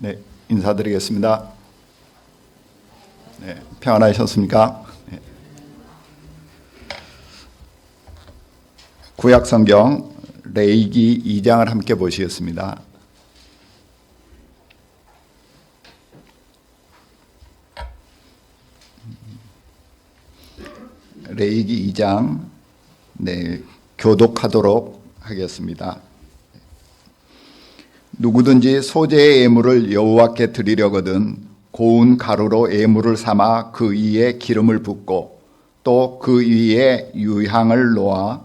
네, 인사드리겠습니다. 네, 평안하셨습니까? 네. 구약성경 레위기 2장을 함께 보시겠습니다. 레위기 2장 교독하도록 하겠습니다. 누구든지 소재의 예물을 여호와께 드리려거든 고운 가루로 예물을 삼아 그 위에 기름을 붓고 또 그 위에 유향을 놓아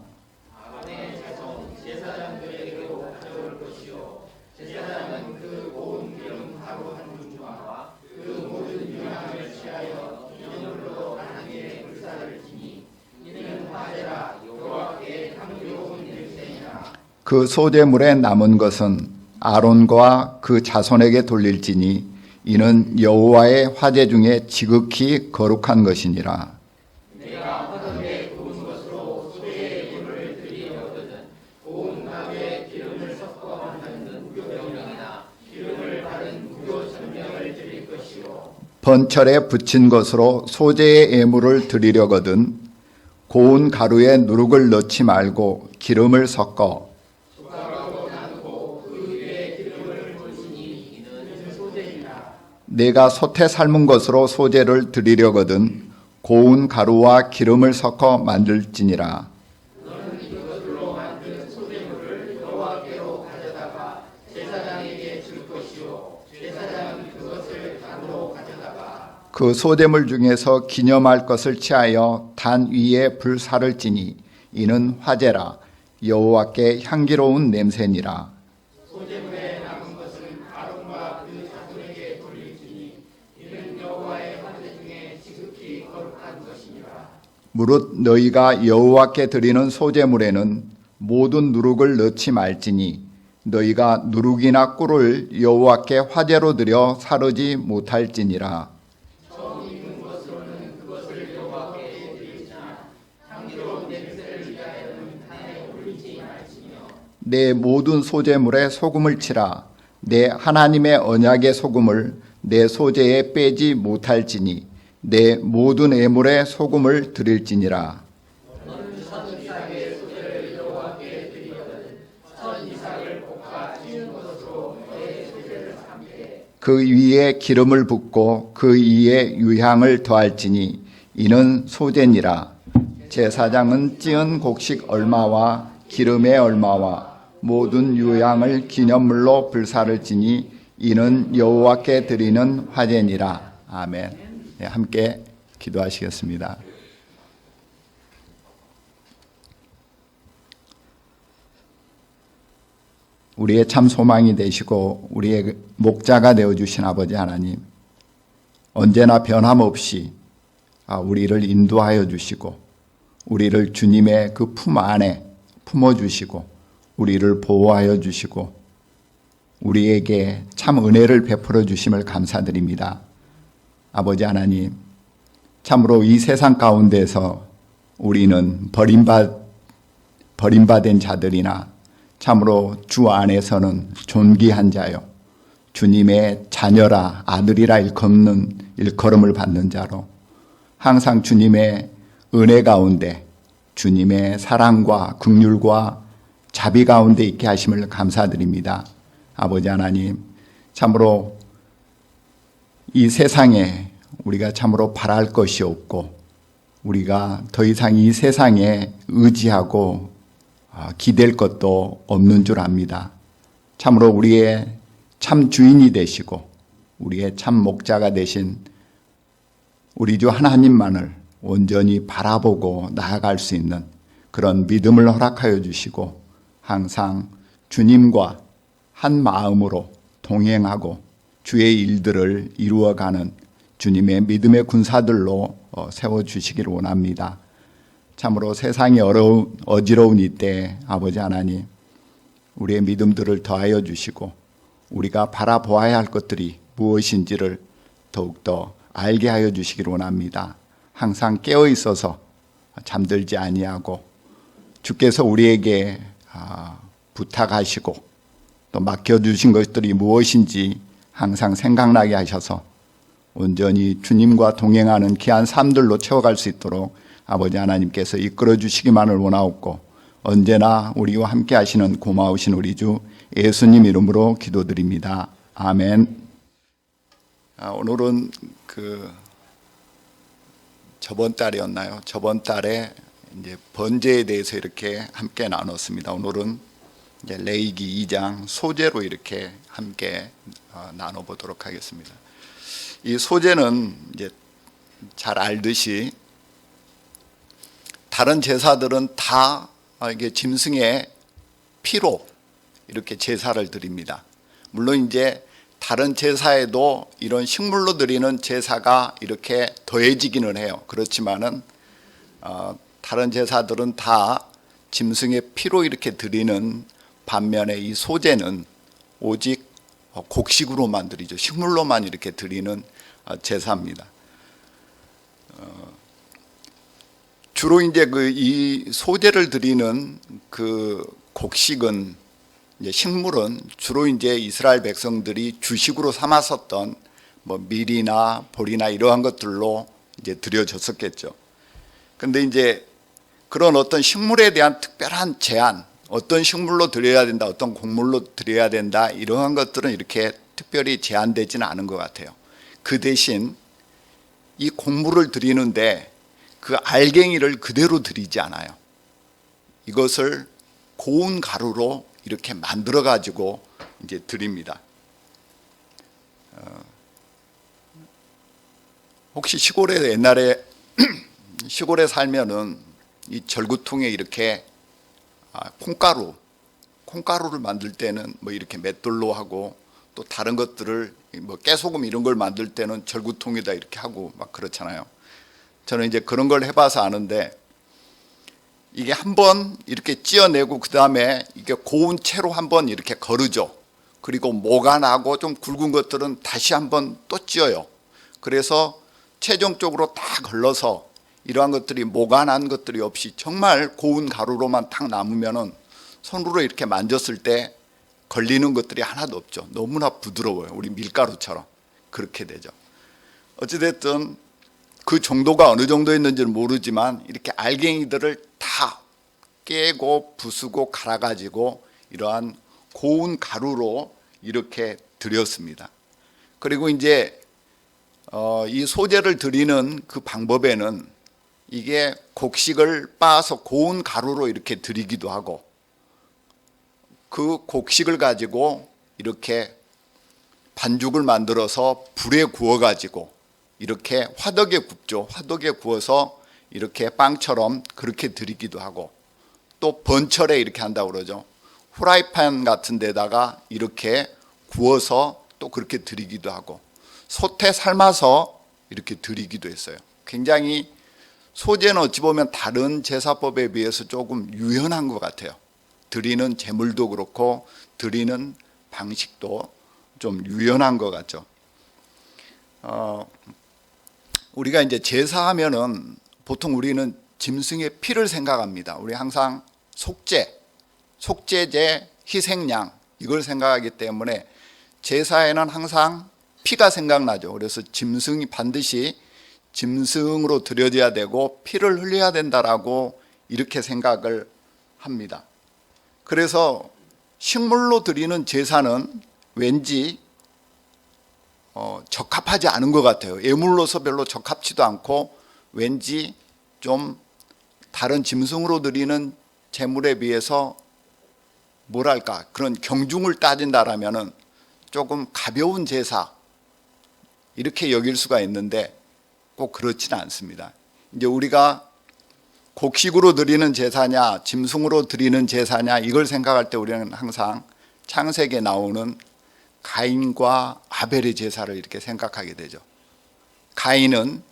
그 소재물에 남은 것은 아론과 그 자손에게 돌릴지니 이는 여호와의 화제 중에 지극히 거룩한 것이니라. 내가 화덕에 구운 것으로 소재의 예물을 드리려거든 고운 가루에 기름을 섞어 만든 무교병이나 기름을 바른 무교 전병을 드릴 것이요 번철에 붙인 것으로 소재의 예물을 드리려거든 고운 가루에 누룩을 넣지 말고 기름을 섞어 내가 솥에 삶은 것으로 소재를 드리려거든 고운 가루와 기름을 섞어 만들지니라. 너는 이것들로 만든 소재물을 여호와께로 가져다가 제사장에게 줄 것이요 제사장은 그것을 단으로 가져다가 그 소재물 중에서 기념할 것을 취하여 단 위에 불사를 지니 이는 화제라 여호와께 향기로운 냄새니라. 소재물에 남은 것은 아론과 그 자손에게 돌릴지니 이는 여호와의 화제 중에 지극히 거룩한 것이니라. 무릇 너희가 여호와께 드리는 소재물에는 모든 누룩을 넣지 말지니 너희가 누룩이나 꿀을 여호와께 화제로 드려 사르지 못할지니라. 처음 익은 것으로는 그것을 여호와께 드리지나 향기로운 냄새를 위하여는 단에 올리지 말지며 내 모든 소재물에 소금을 치라. 내 하나님의 언약의 소금을 내 소재에 빼지 못할지니 내 모든 예물에 소금을 드릴지니라. 너는 첫 이삭의 소재를 여호와께 드리거든 첫 이삭을 볶아 찌는 것으로 너의 소재를 삼게 그 위에 기름을 붓고 그 위에 유향을 더할지니 이는 소재니라. 제사장은 찌은 곡식 얼마와 기름의 얼마와 모든 유향을 기념물로 불사를 지니 이는 여호와께 드리는 화제니라. 아멘. 네, 함께 기도하시겠습니다. 우리의 참 소망이 되시고 우리의 목자가 되어주신 아버지 하나님, 언제나 변함없이 우리를 인도하여 주시고 우리를 주님의 그 품 안에 품어주시고 우리를 보호하여 주시고 우리에게 참 은혜를 베풀어 주심을 감사드립니다. 아버지 하나님, 참으로 이 세상 가운데서 우리는 버림받은 자들이나 참으로 주 안에서는 존귀한 자요 주님의 자녀라 아들이라 일컬음을 받는 자로 항상 주님의 은혜 가운데 주님의 사랑과 긍휼과 자비 가운데 있게 하심을 감사드립니다. 아버지 하나님, 참으로 이 세상에 우리가 참으로 바랄 것이 없고 우리가 더 이상 이 세상에 의지하고 기댈 것도 없는 줄 압니다. 참으로 우리의 참 주인이 되시고 우리의 참 목자가 되신 우리 주 하나님만을 온전히 바라보고 나아갈 수 있는 그런 믿음을 허락하여 주시고 항상 주님과 한 마음으로 동행하고 주의 일들을 이루어가는 주님의 믿음의 군사들로 세워주시기를 원합니다. 참으로 세상이 어지러운 이때 아버지 하나님, 우리의 믿음들을 더하여 주시고 우리가 바라보아야 할 것들이 무엇인지를 더욱더 알게 하여 주시기를 원합니다. 항상 깨어 있어서 잠들지 아니하고 주께서 우리에게 부탁하시고 또 맡겨주신 것들이 무엇인지 항상 생각나게 하셔서 온전히 주님과 동행하는 귀한 삶들로 채워갈 수 있도록 아버지 하나님께서 이끌어 주시기만을 원하옵고 언제나 우리와 함께 하시는 고마우신 우리 주 예수님 이름으로 기도드립니다. 아멘. 오늘은 저번 달이었나요? 저번 달에 이제 번제에 대해서 이렇게 함께 나눴습니다. 오늘은 이제 레위기 2장 소제로 이렇게 함께 나눠보도록 하겠습니다. 이 소제는 이제 잘 알듯이 다른 제사들은 다 이게 짐승의 피로 이렇게 제사를 드립니다. 물론 이제 다른 제사에도 이런 식물로 드리는 제사가 이렇게 더해지기는 해요. 그렇지만은 다른 제사들은 다 짐승의 피로 이렇게 드리는 반면에 이 소제는 오직 곡식으로만 드리죠. 식물로만 이렇게 드리는 제사입니다. 주로 이제 이 소제를 드리는 그 곡식은 이제 식물은 주로 이제 이스라엘 백성들이 주식으로 삼았었던 뭐 밀이나 보리나 이러한 것들로 이제 드려졌었겠죠. 근데 이제 그런 어떤 식물에 대한 특별한 제한, 어떤 식물로 드려야 된다, 어떤 곡물로 드려야 된다, 이러한 것들은 이렇게 특별히 제한되지는 않은 것 같아요. 그 대신 이 곡물을 드리는데 그 알갱이를 그대로 드리지 않아요. 이것을 고운 가루로 이렇게 만들어 가지고 이제 드립니다. 혹시 시골에 옛날에 시골에 살면은 이 절구통에 이렇게 콩가루를 만들 때는 뭐 이렇게 맷돌로 하고 또 다른 것들을 뭐 깨소금 이런 걸 만들 때는 절구통에다 이렇게 하고 막 그렇잖아요. 저는 이제 그런 걸 해봐서 아는데 이게 한번 이렇게 찧어내고 그 다음에 이게 고운 채로 한번 이렇게 거르죠. 그리고 모가 나고 좀 굵은 것들은 다시 한번 또 찧어요. 그래서 최종적으로 다 걸러서 이러한 것들이 모가 난 것들이 없이 정말 고운 가루로만 딱 남으면은 손으로 이렇게 만졌을 때 걸리는 것들이 하나도 없죠. 너무나 부드러워요. 우리 밀가루처럼 그렇게 되죠. 어찌됐든 그 정도가 어느 정도였는지는 모르지만 이렇게 알갱이들을 다 깨고 부수고 갈아가지고 이러한 고운 가루로 이렇게 드렸습니다. 그리고 이제 이 소제를 드리는 그 방법에는 이게 곡식을 빻아서 고운 가루로 이렇게 드리기도 하고 그 곡식을 가지고 이렇게 반죽을 만들어서 불에 구워가지고 이렇게 화덕에 굽죠. 화덕에 구워서 이렇게 빵처럼 그렇게 드리기도 하고 또 번철에 이렇게 한다고 그러죠. 후라이팬 같은 데다가 이렇게 구워서 또 그렇게 드리기도 하고 솥에 삶아서 이렇게 드리기도 했어요. 굉장히 소제는 어찌 보면 다른 제사법에 비해서 조금 유연한 것 같아요. 드리는 제물도 그렇고 드리는 방식도 좀 유연한 것 같죠. 우리가 이제 제사하면은 보통 우리는 짐승의 피를 생각합니다. 우리 항상 속죄제, 희생양 이걸 생각하기 때문에 제사에는 항상 피가 생각나죠. 그래서 짐승이 반드시 짐승으로 드려져야 되고 피를 흘려야 된다라고 이렇게 생각을 합니다. 그래서 식물로 드리는 제사는 왠지 적합하지 않은 것 같아요. 예물로서 별로 적합지도 않고 왠지 좀 다른 짐승으로 드리는 제물에 비해서 뭐랄까 그런 경중을 따진다라면은 조금 가벼운 제사 이렇게 여길 수가 있는데 꼭 그렇지는 않습니다. 이제 우리가 곡식으로 드리는 제사냐 짐승으로 드리는 제사냐 이걸 생각할 때 우리는 항상 창세기에 나오는 가인과 아벨의 제사를 이렇게 생각하게 되죠. 가인은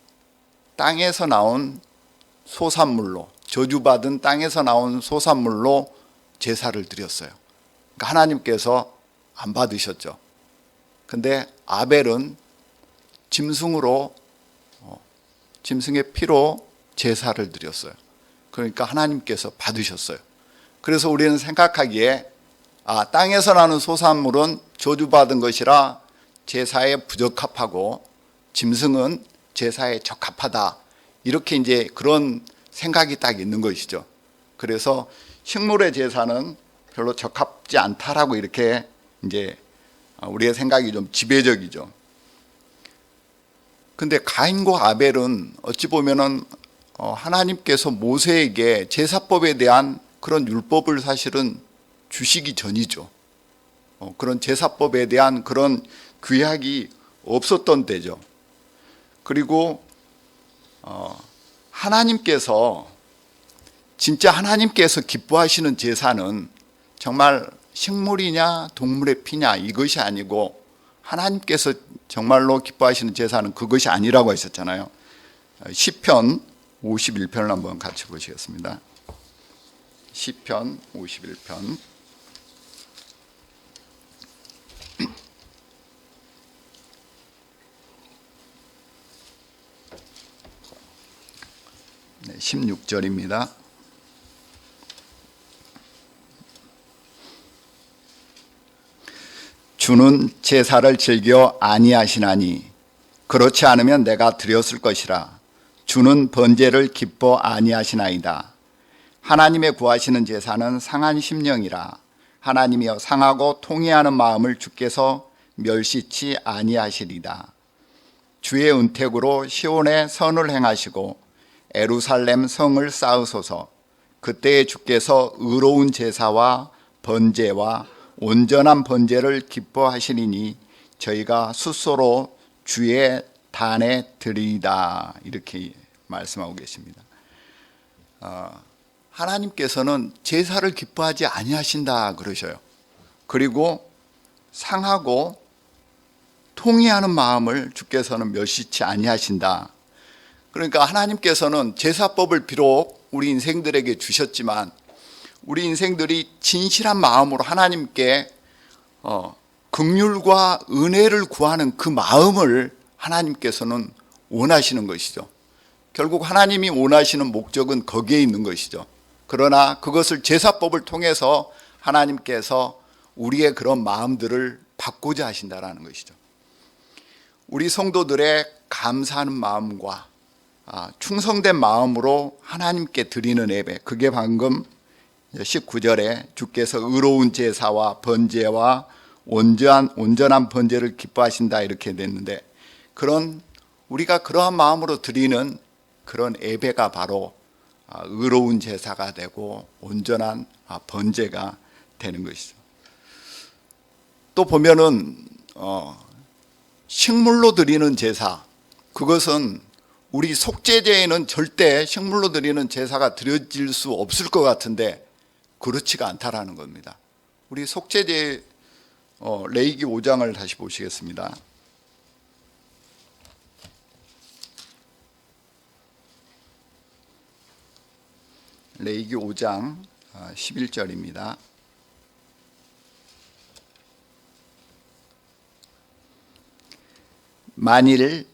땅에서 나온 소산물로 저주받은 땅에서 나온 소산물로 제사를 드렸어요. 그러니까 하나님께서 안 받으셨죠. 근데 아벨은 짐승으로 짐승의 피로 제사를 드렸어요. 그러니까 하나님께서 받으셨어요. 그래서 우리는 생각하기에 땅에서 나는 소산물은 저주받은 것이라 제사에 부적합하고 짐승은 제사에 적합하다. 이렇게 이제 그런 생각이 딱 있는 것이죠. 그래서 식물의 제사는 별로 적합지 않다라고 이렇게 이제 우리의 생각이 좀 지배적이죠. 근데 가인과 아벨은 어찌 보면은 하나님께서 모세에게 제사법에 대한 그런 율법을 사실은 주시기 전이죠. 그런 제사법에 대한 그런 규약이 없었던 때죠. 그리고 하나님께서 진짜 하나님께서 기뻐하시는 제사는 정말 식물이냐 동물의 피냐 이것이 아니고 하나님께서 정말로 기뻐하시는 제사는 그것이 아니라고 하셨잖아요. 시편 51편을 한번 같이 보시겠습니다. 시편 51편 16절입니다. 주는 제사를 즐겨 아니하시나니 그렇지 않으면 내가 드렸을 것이라. 주는 번제를 기뻐 아니하시나이다. 하나님의 구하시는 제사는 상한 심령이라. 하나님이여 상하고 통회하는 마음을 주께서 멸시치 아니하시리다. 주의 은택으로 시온에 선을 행하시고 예루살렘 성을 쌓으소서. 그때에 주께서 의로운 제사와 번제와 온전한 번제를 기뻐하시리니 저희가 숫소로 주의 단에 드리이다. 이렇게 말씀하고 계십니다. 하나님께서는 제사를 기뻐하지 아니하신다 그러셔요. 그리고 상하고 통회하는 마음을 주께서는 멸시치 아니하신다. 그러니까 하나님께서는 제사법을 비록 우리 인생들에게 주셨지만 우리 인생들이 진실한 마음으로 하나님께 긍휼과 은혜를 구하는 그 마음을 하나님께서는 원하시는 것이죠. 결국 하나님이 원하시는 목적은 거기에 있는 것이죠. 그러나 그것을 제사법을 통해서 하나님께서 우리의 그런 마음들을 바꾸자 하신다라는 것이죠. 우리 성도들의 감사하는 마음과 충성된 마음으로 하나님께 드리는 예배, 그게 방금 19절에 주께서 의로운 제사와 번제와 온전한 번제를 기뻐하신다 이렇게 됐는데, 그런 우리가 그러한 마음으로 드리는 그런 예배가 바로 의로운 제사가 되고 온전한 번제가 되는 것이죠. 또 보면은 식물로 드리는 제사, 그것은 우리 속죄제에는 절대 식물로 드리는 제사가 드려질 수 없을 것 같은데 그렇지가 않다라는 겁니다. 우리 속죄제 레위기 5장을 다시 보시겠습니다. 레위기 5장 11절입니다. 만일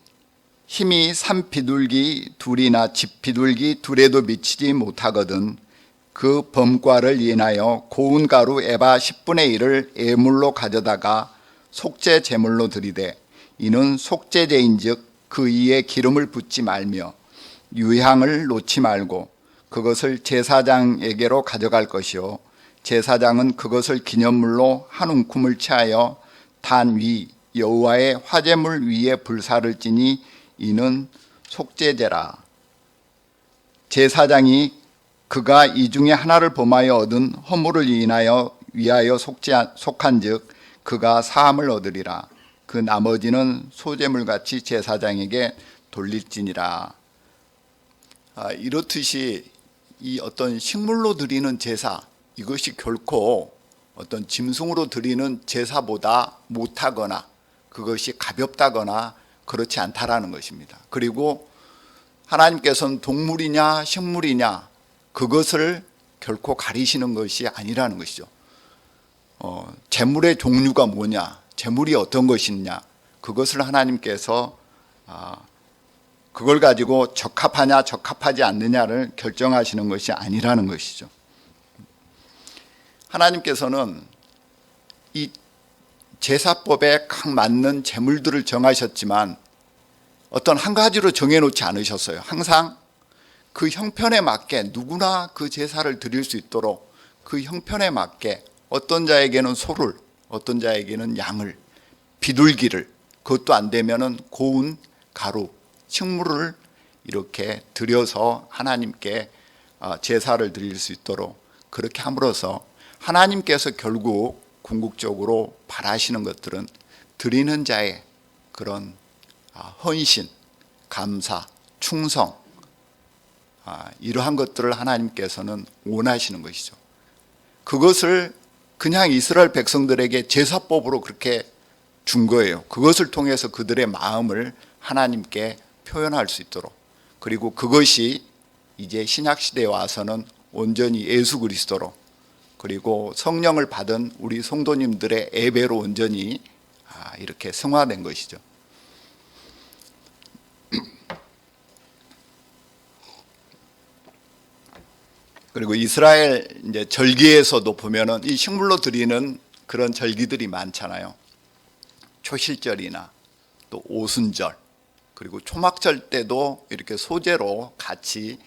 힘이 산 비둘기 둘이나 집 비둘기 둘에도 미치지 못하거든 그 범과를 인하여 고운 가루 에바 10분의 1을 예물로 가져다가 속죄 제물로 드리되 이는 속죄제인즉 그 위에 기름을 붓지 말며 유향을 놓지 말고 그것을 제사장에게로 가져갈 것이요 제사장은 그것을 기념물로 한 움큼을 취하여 단 위 여호와의 화제물 위에 불사를 지니 이는 속죄제라. 제사장이 그가 이 중에 하나를 범하여 얻은 허물을 위하여 속한즉 그가 사함을 얻으리라. 그 나머지는 소제물같이 제사장에게 돌릴지니라. 이렇듯이 이 어떤 식물로 드리는 제사, 이것이 결코 어떤 짐승으로 드리는 제사보다 못하거나 그것이 가볍다거나 그렇지 않다라는 것입니다. 그리고 하나님께서는 동물이냐 식물이냐 그것을 결코 가리시는 것이 아니라는 것이죠. 제물의 종류가 뭐냐, 제물이 어떤 것이냐, 그것을 하나님께서 그걸 가지고 적합하냐 적합하지 않느냐를 결정하시는 것이 아니라는 것이죠. 하나님께서는 이 제사법에 각 맞는 제물들을 정하셨지만 어떤 한 가지로 정해놓지 않으셨어요. 항상 그 형편에 맞게 누구나 그 제사를 드릴 수 있도록 그 형편에 맞게 어떤 자에게는 소를, 어떤 자에게는 양을, 비둘기를, 그것도 안 되면은 고운 가루, 식물을 이렇게 드려서 하나님께 제사를 드릴 수 있도록 그렇게 함으로써 하나님께서 결국 궁극적으로 바라시는 것들은 드리는 자의 그런 헌신, 감사, 충성, 이러한 것들을 하나님께서는 원하시는 것이죠. 그것을 그냥 이스라엘 백성들에게 제사법으로 그렇게 준 거예요. 그것을 통해서 그들의 마음을 하나님께 표현할 수 있도록, 그리고 그것이 이제 신약시대에 와서는 온전히 예수 그리스도로, 그리고 성령을 받은 우리 성도님들의 예배로 온전히 이렇게 승화된 것이죠. 그리고 이스라엘 이제 절기에서도 보면은 이 식물로 드리는 그런 절기들이 많잖아요. 초실절이나 또 오순절, 그리고 초막절 때도 이렇게 소제로 같이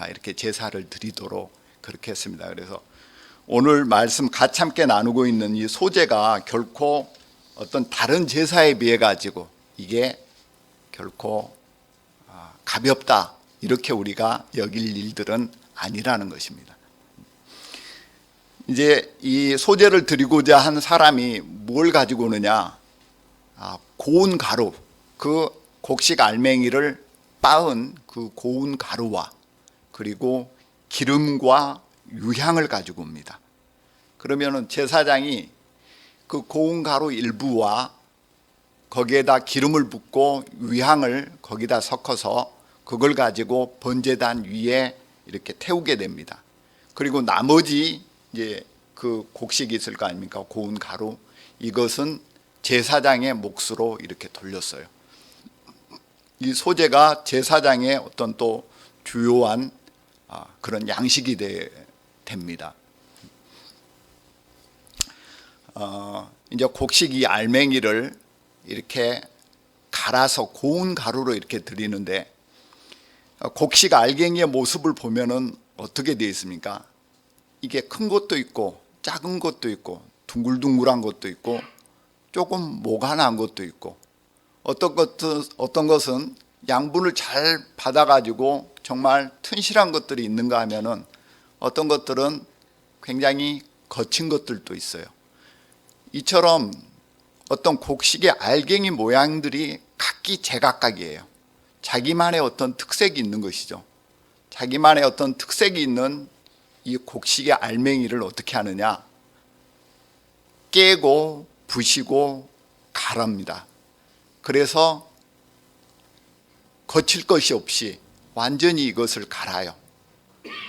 이렇게 제사를 드리도록 그렇게 했습니다. 그래서 오늘 말씀 같이 함께 나누고 있는 이 소제가 결코 어떤 다른 제사에 비해 가지고 이게 결코 가볍다 이렇게 우리가 여길 일들은 아니라는 것입니다. 이제 이 소제를 드리고자 한 사람이 뭘 가지고 오느냐? 고운 가루, 그 곡식 알맹이를 빻은 그 고운 가루와 그리고 기름과 유향을 가지고 옵니다. 그러면은 제사장이 그 고운 가루 일부와 거기에다 기름을 붓고 유향을 거기다 섞어서 그걸 가지고 번제단 위에 이렇게 태우게 됩니다. 그리고 나머지 이제 그 곡식이 있을 거 아닙니까? 고운 가루, 이것은 제사장의 몫으로 이렇게 돌렸어요. 이 소제가 제사장의 어떤 또 주요한 그런 양식이 됩니다. 이제 곡식 이 알맹이를 이렇게 갈아서 고운 가루로 이렇게 드리는데, 곡식 알갱이의 모습을 보면은 어떻게 되어 있습니까? 이게 큰 것도 있고 작은 것도 있고 둥글둥글한 것도 있고 조금 모가난 것도 있고, 어떤 것은 양분을 잘 받아가지고 정말 튼실한 것들이 있는가 하면은 어떤 것들은 굉장히 거친 것들도 있어요. 이처럼 어떤 곡식의 알갱이 모양들이 각기 제각각이에요. 자기만의 어떤 특색이 있는 것이죠. 자기만의 어떤 특색이 있는 이 곡식의 알맹이를 어떻게 하느냐? 깨고 부시고 갈합니다. 그래서 거칠 것이 없이 완전히 이것을 갈아요.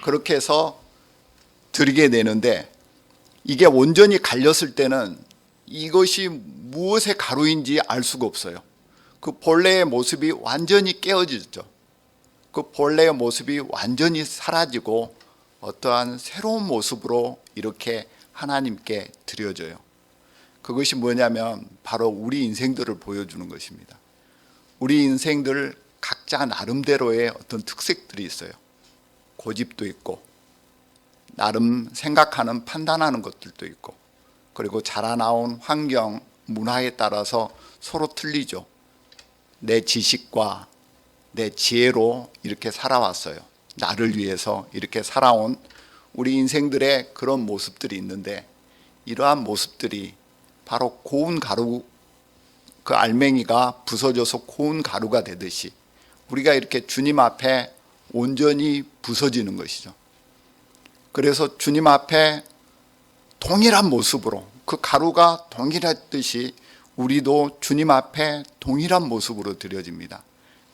그렇게 해서 드리게 되는데, 이게 온전히 갈렸을 때는 이것이 무엇의 가루인지 알 수가 없어요. 그 본래의 모습이 완전히 깨어지죠. 그 본래의 모습이 완전히 사라지고 어떠한 새로운 모습으로 이렇게 하나님께 드려져요. 그것이 뭐냐면 바로 우리 인생들을 보여주는 것입니다. 우리 인생들 각자 나름대로의 어떤 특색들이 있어요. 고집도 있고 나름 생각하는 판단하는 것들도 있고, 그리고 자라나온 환경, 문화에 따라서 서로 틀리죠. 내 지식과 내 지혜로 이렇게 살아왔어요. 나를 위해서 이렇게 살아온 우리 인생들의 그런 모습들이 있는데, 이러한 모습들이 바로 고운 가루, 그 알맹이가 부서져서 고운 가루가 되듯이 우리가 이렇게 주님 앞에 온전히 부서지는 것이죠. 그래서 주님 앞에 동일한 모습으로, 그 가루가 동일했듯이 우리도 주님 앞에 동일한 모습으로 드려집니다.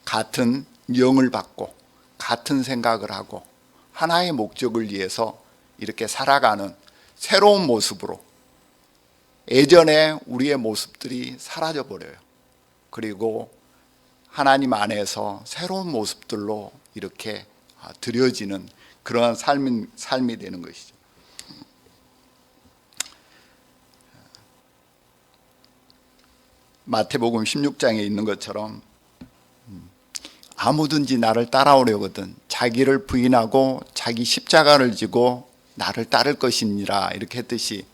같은 영을 받고 같은 생각을 하고 하나의 목적을 위해서 이렇게 살아가는 새로운 모습으로, 예전에 우리의 모습들이 사라져 버려요. 그리고 하나님 안에서 새로운 모습들로 이렇게 드려지는 그러한 삶이 되는 것이죠. 마태복음 16장에 있는 것처럼 아무든지 나를 따라오려거든 자기를 부인하고 자기 십자가를 지고 나를 따를 것이니라 이렇게 했듯이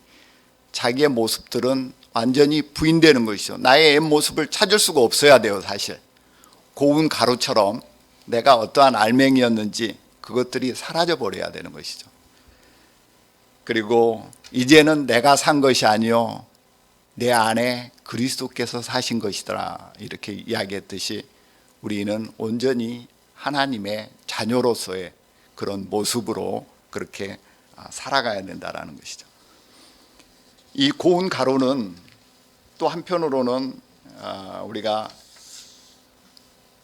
자기의 모습들은 완전히 부인되는 것이죠. 나의 옛 모습을 찾을 수가 없어야 돼요. 사실 고운 가루처럼 내가 어떠한 알맹이였는지 그것들이 사라져 버려야 되는 것이죠. 그리고 이제는 내가 산 것이 아니요 내 안에 그리스도께서 사신 것이더라 이렇게 이야기했듯이 우리는 온전히 하나님의 자녀로서의 그런 모습으로 그렇게 살아가야 된다는 것이죠. 이 고운 가루는 또 한편으로는 우리가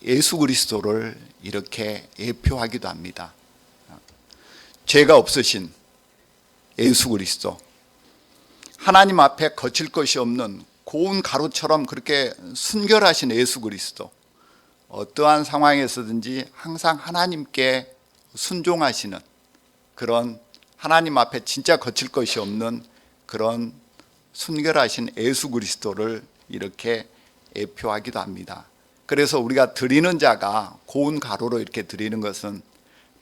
예수 그리스도를 이렇게 예표하기도 합니다. 죄가 없으신 예수 그리스도, 하나님 앞에 거칠 것이 없는 고운 가루처럼 그렇게 순결하신 예수 그리스도, 어떠한 상황에서든지 항상 하나님께 순종하시는 그런 하나님 앞에 진짜 거칠 것이 없는 그런 순결하신 예수 그리스도를 이렇게 예표하기도 합니다. 그래서 우리가 드리는 자가 고운 가루로 이렇게 드리는 것은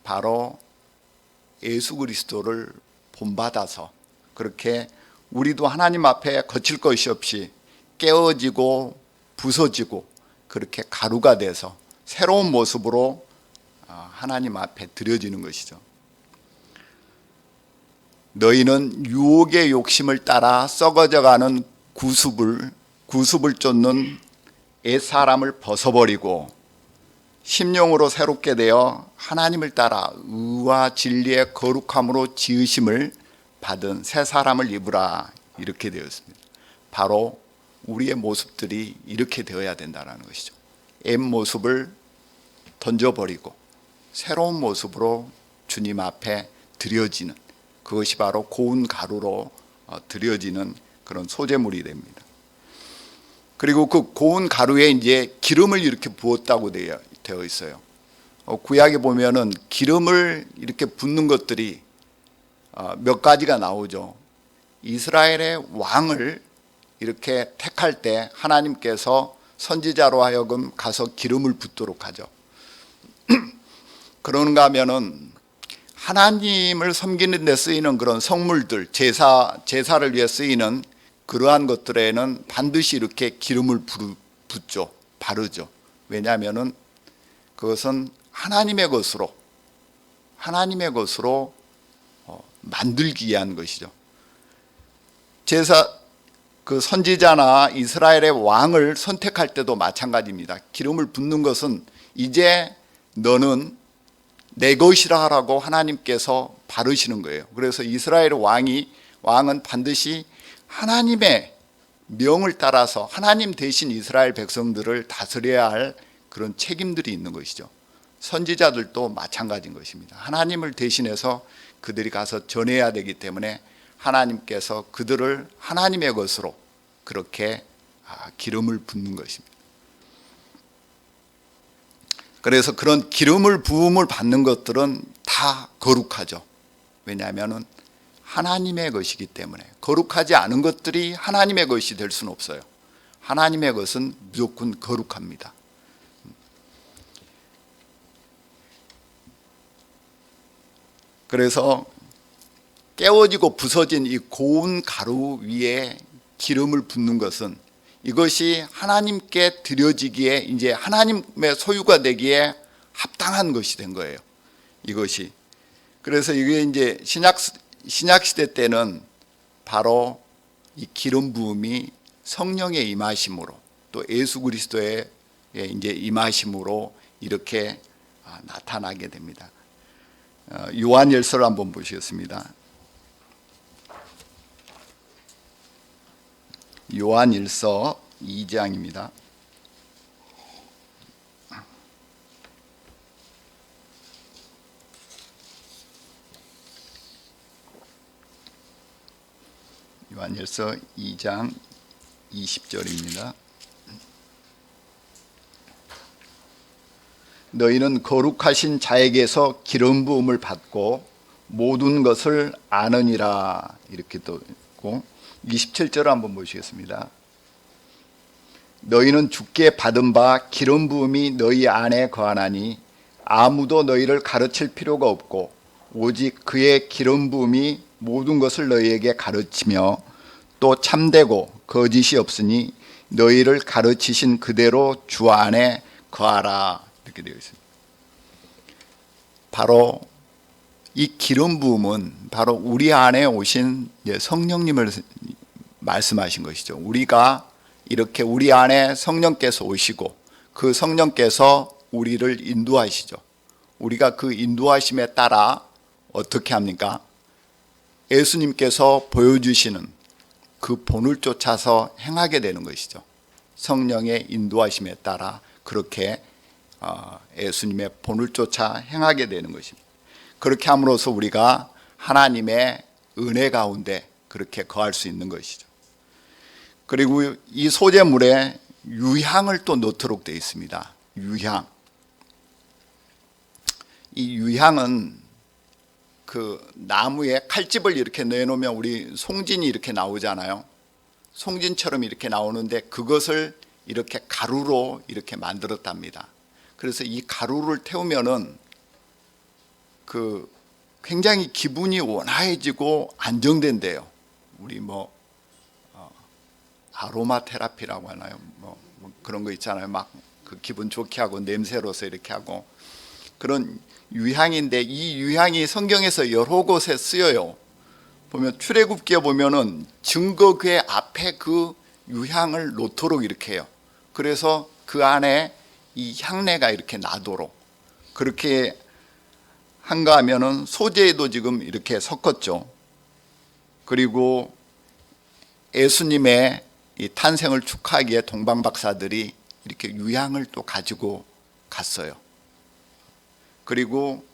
바로 예수 그리스도를 본받아서 그렇게 우리도 하나님 앞에 거칠 것이 없이 깨어지고 부서지고 그렇게 가루가 돼서 새로운 모습으로 하나님 앞에 드려지는 것이죠. 너희는 유혹의 욕심을 따라 썩어져가는 구습을 쫓는 옛사람을 벗어버리고 심령으로 새롭게 되어 하나님을 따라 의와 진리의 거룩함으로 지으심을 받은 새 사람을 입으라 이렇게 되었습니다. 바로 우리의 모습들이 이렇게 되어야 된다는 것이죠. 옛 모습을 던져버리고 새로운 모습으로 주님 앞에 드려지는 그것이 바로 고운 가루로 드려지는 그런 소재물이 됩니다. 그리고 그 고운 가루에 이제 기름을 이렇게 부었다고 되어 있어요. 구약에 보면은 기름을 이렇게 붓는 것들이 몇 가지가 나오죠. 이스라엘의 왕을 이렇게 택할 때 하나님께서 선지자로 하여금 가서 기름을 붓도록 하죠. 그런가 하면은 하나님을 섬기는 데 쓰이는 그런 성물들, 제사를 위해 쓰이는 그러한 것들에는 반드시 이렇게 기름을 붓죠. 바르죠. 왜냐하면은 그것은 하나님의 것으로 만들기 위한 것이죠. 그 선지자나 이스라엘의 왕을 선택할 때도 마찬가지입니다. 기름을 붓는 것은 이제 너는 내 것이라 하라고 하나님께서 바르시는 거예요. 그래서 이스라엘 왕은 반드시 하나님의 명을 따라서 하나님 대신 이스라엘 백성들을 다스려야 할 그런 책임들이 있는 것이죠. 선지자들도 마찬가지인 것입니다. 하나님을 대신해서 그들이 가서 전해야 되기 때문에 하나님께서 그들을 하나님의 것으로 그렇게 기름을 붓는 것입니다. 그래서 그런 기름을 부음을 받는 것들은 다 거룩하죠. 왜냐하면 하나님의 것이기 때문에 거룩하지 않은 것들이 하나님의 것이 될 수는 없어요. 하나님의 것은 무조건 거룩합니다. 그래서 깨어지고 부서진 이 고운 가루 위에 기름을 붓는 것은 이것이 하나님께 드려지기에 이제 하나님의 소유가 되기에 합당한 것이 된 거예요. 이것이. 그래서 이게 이제 신약 시대 때는 바로 이 기름 부음이 성령의 임하심으로 또 예수 그리스도의 이제 임하심으로 이렇게 나타나게 됩니다. 요한일서를 한번 보시겠습니다. 요한일서 2장입니다. 요한일서 2장 20절입니다. 너희는 거룩하신 자에게서 기름 부음을 받고 모든 것을 아느니라 이렇게 또 있고 27절을 한번 보시겠습니다. 너희는 주께 받은 바 기름 부음이 너희 안에 거하나니 아무도 너희를 가르칠 필요가 없고 오직 그의 기름 부음이 모든 것을 너희에게 가르치며 또 참되고 거짓이 없으니 너희를 가르치신 그대로 주 안에 거하라. 이렇게 되어 있습니다. 바로 이 기름 부음은 바로 우리 안에 오신 성령님을 말씀하신 것이죠. 우리가 이렇게 우리 안에 성령께서 오시고 그 성령께서 우리를 인도하시죠. 우리가 그 인도하심에 따라 어떻게 합니까? 예수님께서 보여주시는 그 본을 쫓아서 행하게 되는 것이죠. 성령의 인도하심에 따라 그렇게 예수님의 본을 쫓아 행하게 되는 것입니다. 그렇게 함으로써 우리가 하나님의 은혜 가운데 그렇게 거할 수 있는 것이죠. 그리고 이 소재물에 유향을 또 넣도록 되어 있습니다. 유향. 이 유향은 그 나무에 칼집을 이렇게 내놓으면 우리 송진이 이렇게 나오잖아요. 송진처럼 이렇게 나오는데 그것을 이렇게 가루로 이렇게 만들었답니다. 그래서 이 가루를 태우면은 그 굉장히 기분이 온화해지고 안정된대요. 우리 아로마 테라피라고 하나요? 뭐 그런 거 있잖아요. 막 그 기분 좋게 하고 냄새로서 이렇게 하고 그런 유향인데 이 유향이 성경에서 여러 곳에 쓰여요. 보면 출애굽기에 보면은 증거궤 앞에 그 유향을 놓도록 이렇게 해요. 그래서 그 안에 이 향내가 이렇게 나도록 그렇게 한가 하면은 소재에도 지금 이렇게 섞었죠. 그리고 예수님의 이 탄생을 축하하기에 동방 박사들이 이렇게 유향을 또 가지고 갔어요. 그리고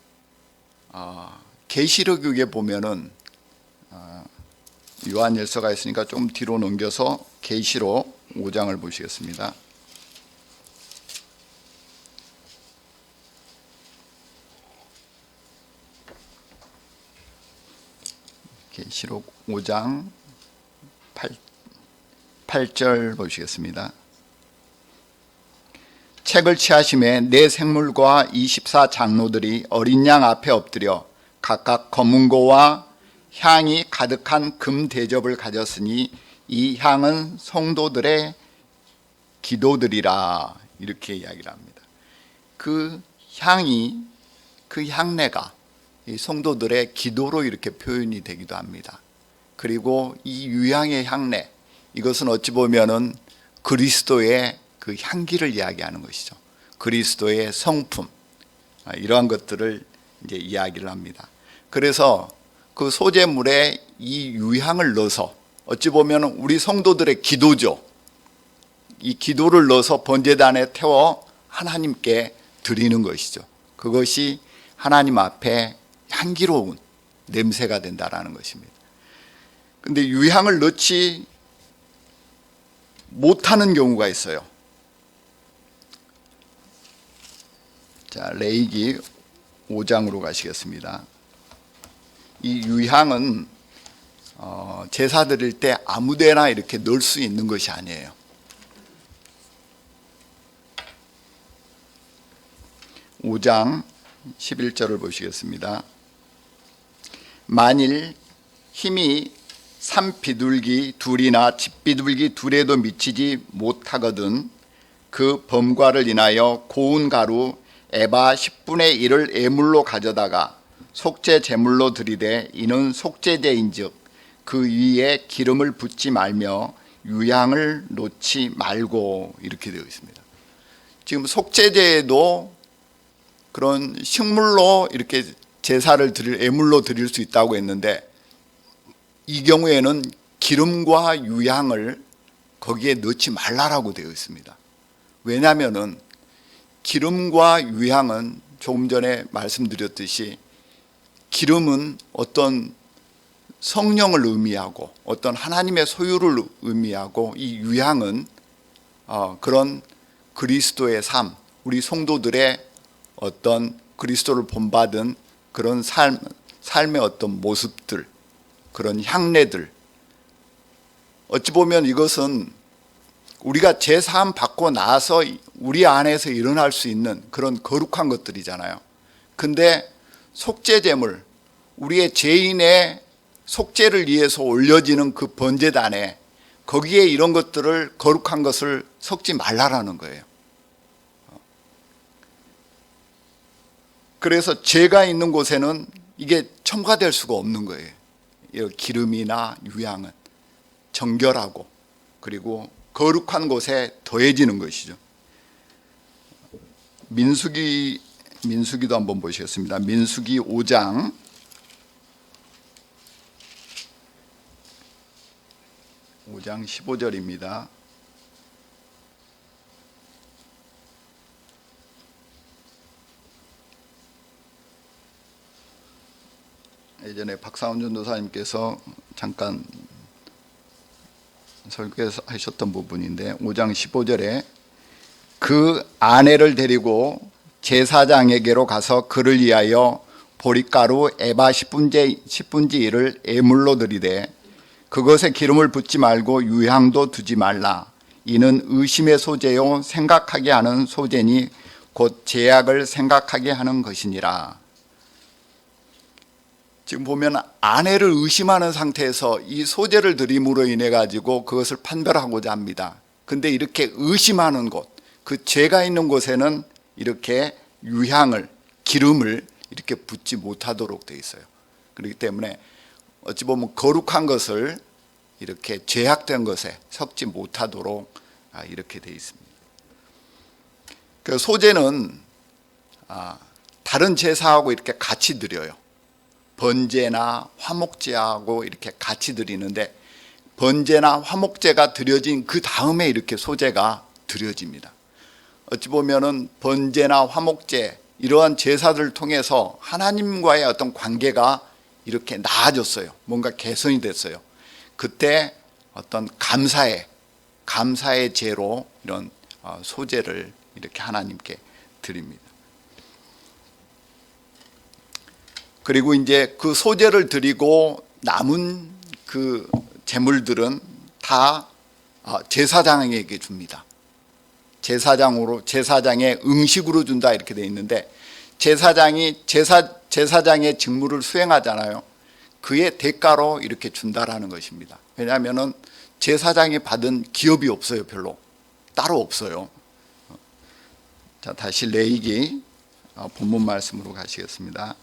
계시록에 보면은 요한일서가 있으니까 좀 뒤로 넘겨서 계시록 5장을 보시겠습니다. 계시록 5장 8절 보시겠습니다. 책을 취하심에 네 생물과 24장로들이 어린 양 앞에 엎드려 각각 검은고와 향이 가득한 금 대접을 가졌으니 이 향은 성도들의 기도들이라 이렇게 이야기를 합니다. 그 향이 그 향내가 이 성도들의 기도로 이렇게 표현이 되기도 합니다. 그리고 이 유향의 향내 이것은 어찌 보면은 그리스도의 그 향기를 이야기하는 것이죠. 그리스도의 성품 이러한 것들을 이제 이야기를 합니다. 그래서 그 소재물에 이 유향을 넣어서 어찌 보면 우리 성도들의 기도죠. 이 기도를 넣어서 번제단에 태워 하나님께 드리는 것이죠. 그것이 하나님 앞에 향기로운 냄새가 된다라는 것입니다. 그런데 유향을 넣지 못하는 경우가 있어요. 자, 레위기 5장으로 가시겠습니다. 이 유향은 제사 드릴 때 아무데나 이렇게 넣을 수 있는 것이 아니에요. 오 장 11절을 보시겠습니다. 만일 힘이 산비둘기 둘이나 집비둘기 둘에도 미치지 못하거든 그 범과를 인하여 고운 가루 에바 10분의 1을 애물로 가져다가 속죄 제물로 드리되 이는 속죄제인즉 그 위에 기름을 붓지 말며 유향을 놓지 말고 이렇게 되어 있습니다. 지금 속죄제에도 그런 식물로 이렇게 제사를 드릴 애물로 드릴 수 있다고 했는데 이 경우에는 기름과 유향을 거기에 넣지 말라라고 되어 있습니다. 왜냐하면은 기름과 유향은 조금 전에 말씀드렸듯이 기름은 어떤 성령을 의미하고 어떤 하나님의 소유를 의미하고 이 유향은 그런 그리스도의 삶, 우리 성도들의 어떤 그리스도를 본받은 그런 삶의 어떤 모습들, 그런 향내들 어찌 보면 이것은 우리가 제사함 받고 나서 우리 안에서 일어날 수 있는 그런 거룩한 것들이잖아요. 근데 속죄제물, 우리의 죄인의 속죄를 위해서 올려지는 그 번제단에 거기에 이런 것들을 거룩한 것을 섞지 말라라는 거예요. 그래서 죄가 있는 곳에는 이게 첨가될 수가 없는 거예요. 기름이나 유향은 정결하고 그리고 거룩한 곳에 더해지는 것이죠. 민수기도 한번 보시겠습니다. 민수기 5장 15절입니다. 예전에 박사원 전도사님께서 잠깐 설교하셨던 부분인데 5장 15절에 그 아내를 데리고 제사장에게로 가서 그를 위하여 보리가루 에바 10분지 1을 예물로 드리되 그것에 기름을 붓지 말고 유향도 두지 말라. 이는 의심의 소재요 생각하게 하는 소재니 곧 죄악을 생각하게 하는 것이니라. 지금 보면 아내를 의심하는 상태에서 이 소재를 드림으로 인해 가지고 그것을 판별하고자 합니다. 근데 이렇게 의심하는 곳, 그 죄가 있는 곳에는 이렇게 유향을, 기름을 이렇게 붓지 못하도록 되어 있어요. 그렇기 때문에 어찌 보면 거룩한 것을 이렇게 죄악된 것에 섞지 못하도록 이렇게 되어 있습니다. 그 소재는 다른 제사하고 이렇게 같이 드려요. 번제나 화목제하고 이렇게 같이 드리는데 번제나 화목제가 드려진 그 다음에 이렇게 소제가 드려집니다. 어찌 보면은 번제나 화목제 이러한 제사들을 통해서 하나님과의 어떤 관계가 이렇게 나아졌어요. 뭔가 개선이 됐어요. 그때 어떤 감사의 제로 이런 소제를 이렇게 하나님께 드립니다. 그리고 이제 그 소제를 드리고 남은 그 제물들은 다 제사장에게 줍니다. 제사장의 응식으로 준다 이렇게 돼 있는데 제사장이 제사장의 직무를 수행하잖아요. 그의 대가로 이렇게 준다라는 것입니다. 왜냐하면은 제사장이 받은 기업이 없어요. 별로 따로 없어요. 자, 다시 레위기 본문 말씀으로 가시겠습니다.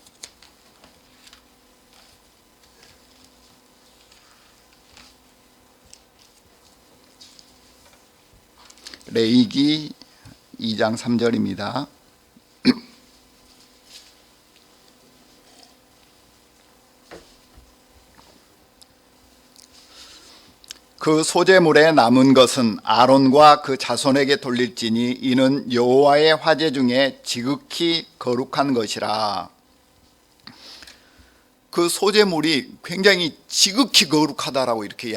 레위기 2장 3절입니다. 그 소제물에 남은 것은 아론과 그 자손에게 돌릴지니 이는 여호와의 화제 중에 지극히 거룩한 것이라. 그 소제물이 굉장히 지극히 거룩하다라고 이렇게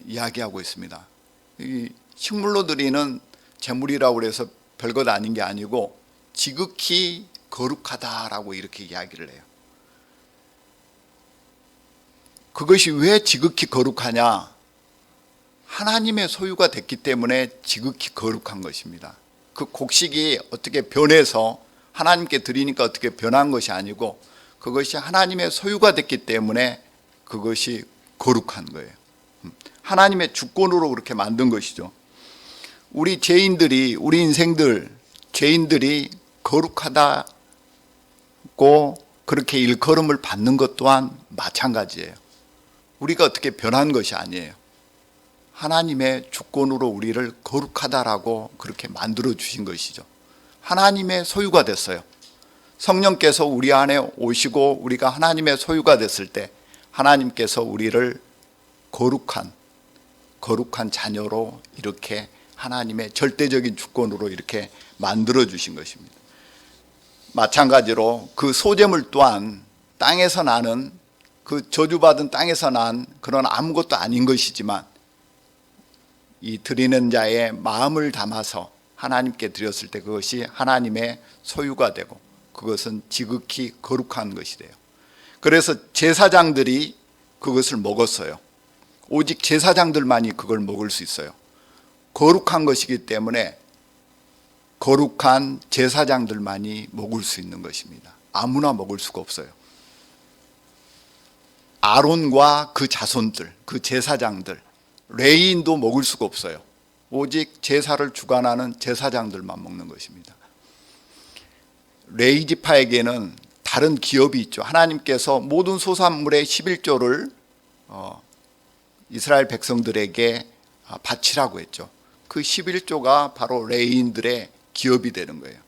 이야기하고 있습니다. 이 식물로 드리는 제물이라고 해서 별것 아닌 게 아니고 지극히 거룩하다라고 이렇게 이야기를 해요. 그것이 왜 지극히 거룩하냐? 하나님의 소유가 됐기 때문에 지극히 거룩한 것입니다. 그 곡식이 어떻게 변해서 하나님께 드리니까 어떻게 변한 것이 아니고 그것이 하나님의 소유가 됐기 때문에 그것이 거룩한 거예요. 하나님의 주권으로 그렇게 만든 것이죠. 우리 죄인들이, 우리 인생들, 죄인들이 거룩하다고 그렇게 일컬음을 받는 것 또한 마찬가지예요. 우리가 어떻게 변한 것이 아니에요. 하나님의 주권으로 우리를 거룩하다라고 그렇게 만들어 주신 것이죠. 하나님의 소유가 됐어요. 성령께서 우리 안에 오시고 우리가 하나님의 소유가 됐을 때 하나님께서 우리를 거룩한 자녀로 이렇게 하나님의 절대적인 주권으로 이렇게 만들어 주신 것입니다. 마찬가지로 그 소재물 또한 땅에서 나는 그 저주받은 땅에서 난 그런 아무것도 아닌 것이지만 이 드리는 자의 마음을 담아서 하나님께 드렸을 때 그것이 하나님의 소유가 되고 그것은 지극히 거룩한 것이 돼요. 그래서 제사장들이 그것을 먹었어요. 오직 제사장들만이 그걸 먹을 수 있어요. 거룩한 것이기 때문에 거룩한 제사장들만이 먹을 수 있는 것입니다. 아무나 먹을 수가 없어요. 아론과 그 자손들, 그 제사장들, 레위인도 먹을 수가 없어요. 오직 제사를 주관하는 제사장들만 먹는 것입니다. 레위 지파에게는 다른 기업이 있죠. 하나님께서 모든 소산물의 11조를 이스라엘 백성들에게 바치라고 했죠. 그 11조가 바로 레위인들의 기업이 되는 거예요.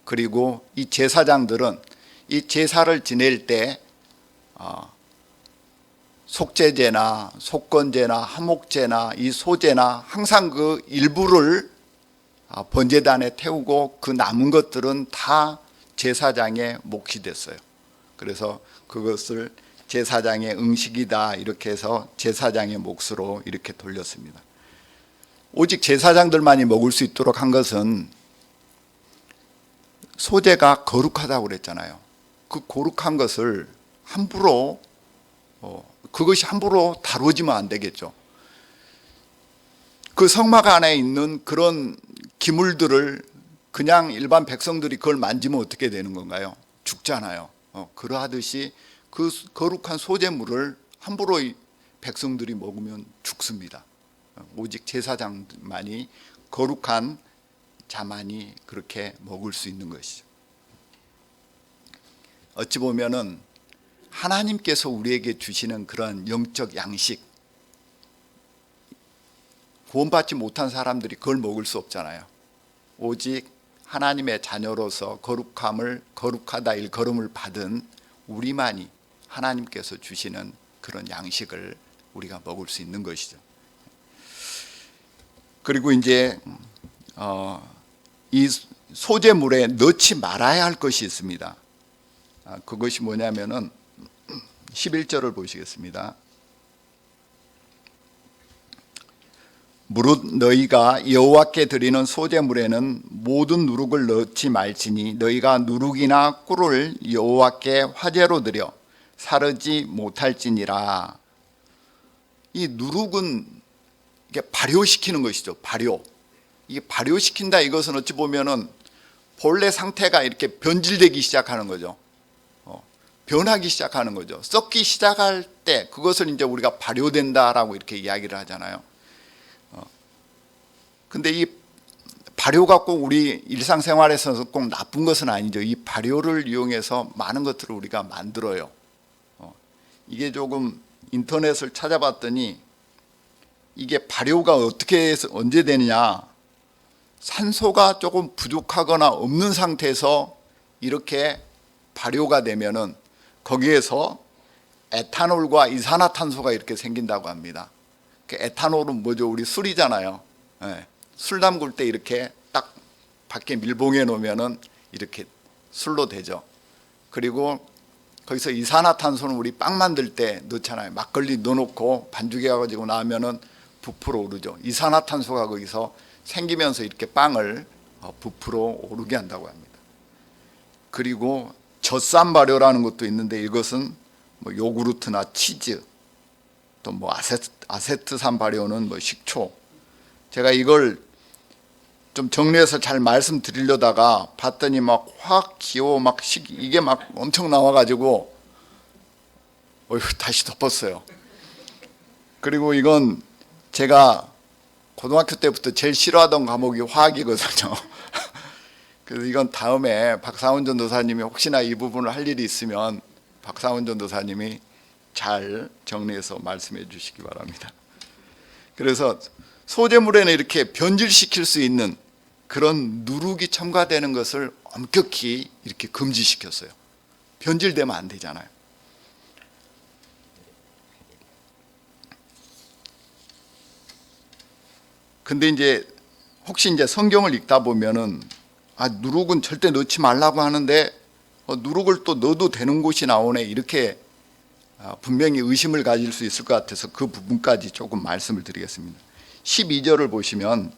그리고 이 제사장들은 이 제사를 지낼 때 속죄제나 속건제나 화목제나 이 소제나 항상 그 일부를 번제단에 태우고 그 남은 것들은 다 제사장의 몫이 됐어요. 그래서 그것을 제사장의 응식이다 이렇게 해서 제사장의 몫으로 이렇게 돌렸습니다. 오직 제사장들만이 먹을 수 있도록 한 것은 소제가 거룩하다고 그랬잖아요. 그 거룩한 것을 함부로 그것이 함부로 다루어지면 안 되겠죠. 그 성막 안에 있는 그런 기물들을 그냥 일반 백성들이 그걸 만지면 어떻게 되는 건가요? 죽잖아요. 그러하듯이 그 거룩한 소제물을 함부로 백성들이 먹으면 죽습니다. 오직 제사장만이 거룩한 자만이 그렇게 먹을 수 있는 것이죠. 어찌 보면은 하나님께서 우리에게 주시는 그런 영적 양식, 구원받지 못한 사람들이 그걸 먹을 수 없잖아요. 오직 하나님의 자녀로서 거룩하다 일컬음을 받은 우리만이 하나님께서 주시는 그런 양식을 우리가 먹을 수 있는 것이죠. 그리고 이제 이 소제물에 넣지 말아야 할 것이 있습니다. 그것이 뭐냐면은 11절을 보시겠습니다. 무릇 너희가 여호와께 드리는 소제물에는 모든 누룩을 넣지 말지니 너희가 누룩이나 꿀을 여호와께 화제로 드려 사르지 못할지니라. 이 누룩은 이게 발효시키는 것이죠. 발효. 이게 발효시킨다 이것은 어찌 보면은 본래 상태가 이렇게 변질되기 시작하는 거죠. 변하기 시작하는 거죠. 썩기 시작할 때 그것을 이제 우리가 발효된다라고 이렇게 이야기를 하잖아요. 근데 이 발효가 꼭 우리 일상생활에서 꼭 나쁜 것은 아니죠. 이 발효를 이용해서 많은 것들을 우리가 만들어요. 이게 조금 인터넷을 찾아봤더니 이게 발효가 어떻게 해서 언제 되느냐, 산소가 조금 부족하거나 없는 상태에서 이렇게 발효가 되면은 거기에서 에탄올과 이산화탄소가 이렇게 생긴다고 합니다. 에탄올은 뭐죠? 우리 술이잖아요. 술 담글 때 이렇게 딱 밖에 밀봉해 놓으면은 이렇게 술로 되죠. 그리고 거기서 이산화탄소는 우리 빵 만들 때 넣잖아요. 막걸리 넣어놓고 반죽해 가지고 나면은 부풀어 오르죠. 이산화탄소가 거기서 생기면서 이렇게 빵을 부풀어 오르게 한다고 합니다. 그리고 젖산 발효라는 것도 있는데 이것은 뭐 요구르트나 치즈, 또 뭐 아세트산 발효는 뭐 식초. 제가 이걸 좀 정리해서 잘 말씀드리려다가 봤더니 막 화학 기호 이게 막 엄청 나와가지고 다시 덮었어요. 그리고 이건 제가 고등학교 때부터 제일 싫어하던 과목이 화학이거든요. 그래서 이건 다음에 박상훈 전도사님이 혹시나 이 부분을 할 일이 있으면 박상훈 전도사님이 잘 정리해서 말씀해 주시기 바랍니다. 그래서 소제물에는 이렇게 변질시킬 수 있는 그런 누룩이 첨가되는 것을 엄격히 이렇게 금지시켰어요. 변질되면 안 되잖아요. 근데 이제 혹시 이제 성경을 읽다 보면은 누룩은 절대 넣지 말라고 하는데 누룩을 또 넣어도 되는 곳이 나오네 이렇게 분명히 의심을 가질 수 있을 것 같아서 그 부분까지 조금 말씀을 드리겠습니다. 12절을 보시면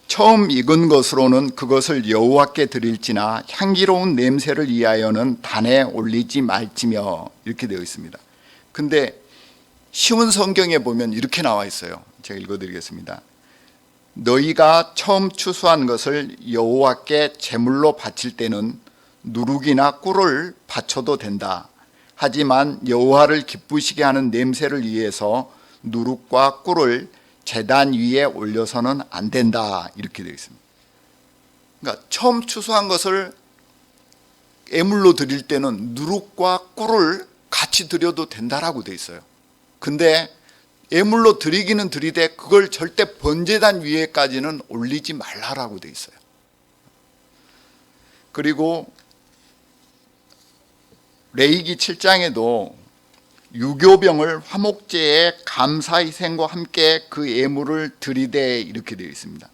처음 익은 것으로는 그것을 여호와께 드릴지나 향기로운 냄새를 위하여는 단에 올리지 말지며 이렇게 되어 있습니다. 근데 쉬운 성경에 보면 이렇게 나와 있어요. 제가 읽어드리겠습니다. 너희가 처음 추수한 것을 여호와께 제물로 바칠 때는 누룩이나 꿀을 바쳐도 된다. 하지만 여호와를 기쁘시게 하는 냄새를 위해서 누룩과 꿀을 제단 위에 올려서는 안 된다. 이렇게 되어 있습니다. 그러니까 처음 추수한 것을 예물로 드릴 때는 누룩과 꿀을 같이 드려도 된다라고 되어 있어요. 근데 예물로 드리기는 드리되 그걸 절대 번제단 위에까지는 올리지 말라라고 되어 있어요. 그리고 레위기 7장에도 유교병을 화목제에 감사희생과 함께 그 예물을 드리되 이렇게 되어 있습니다.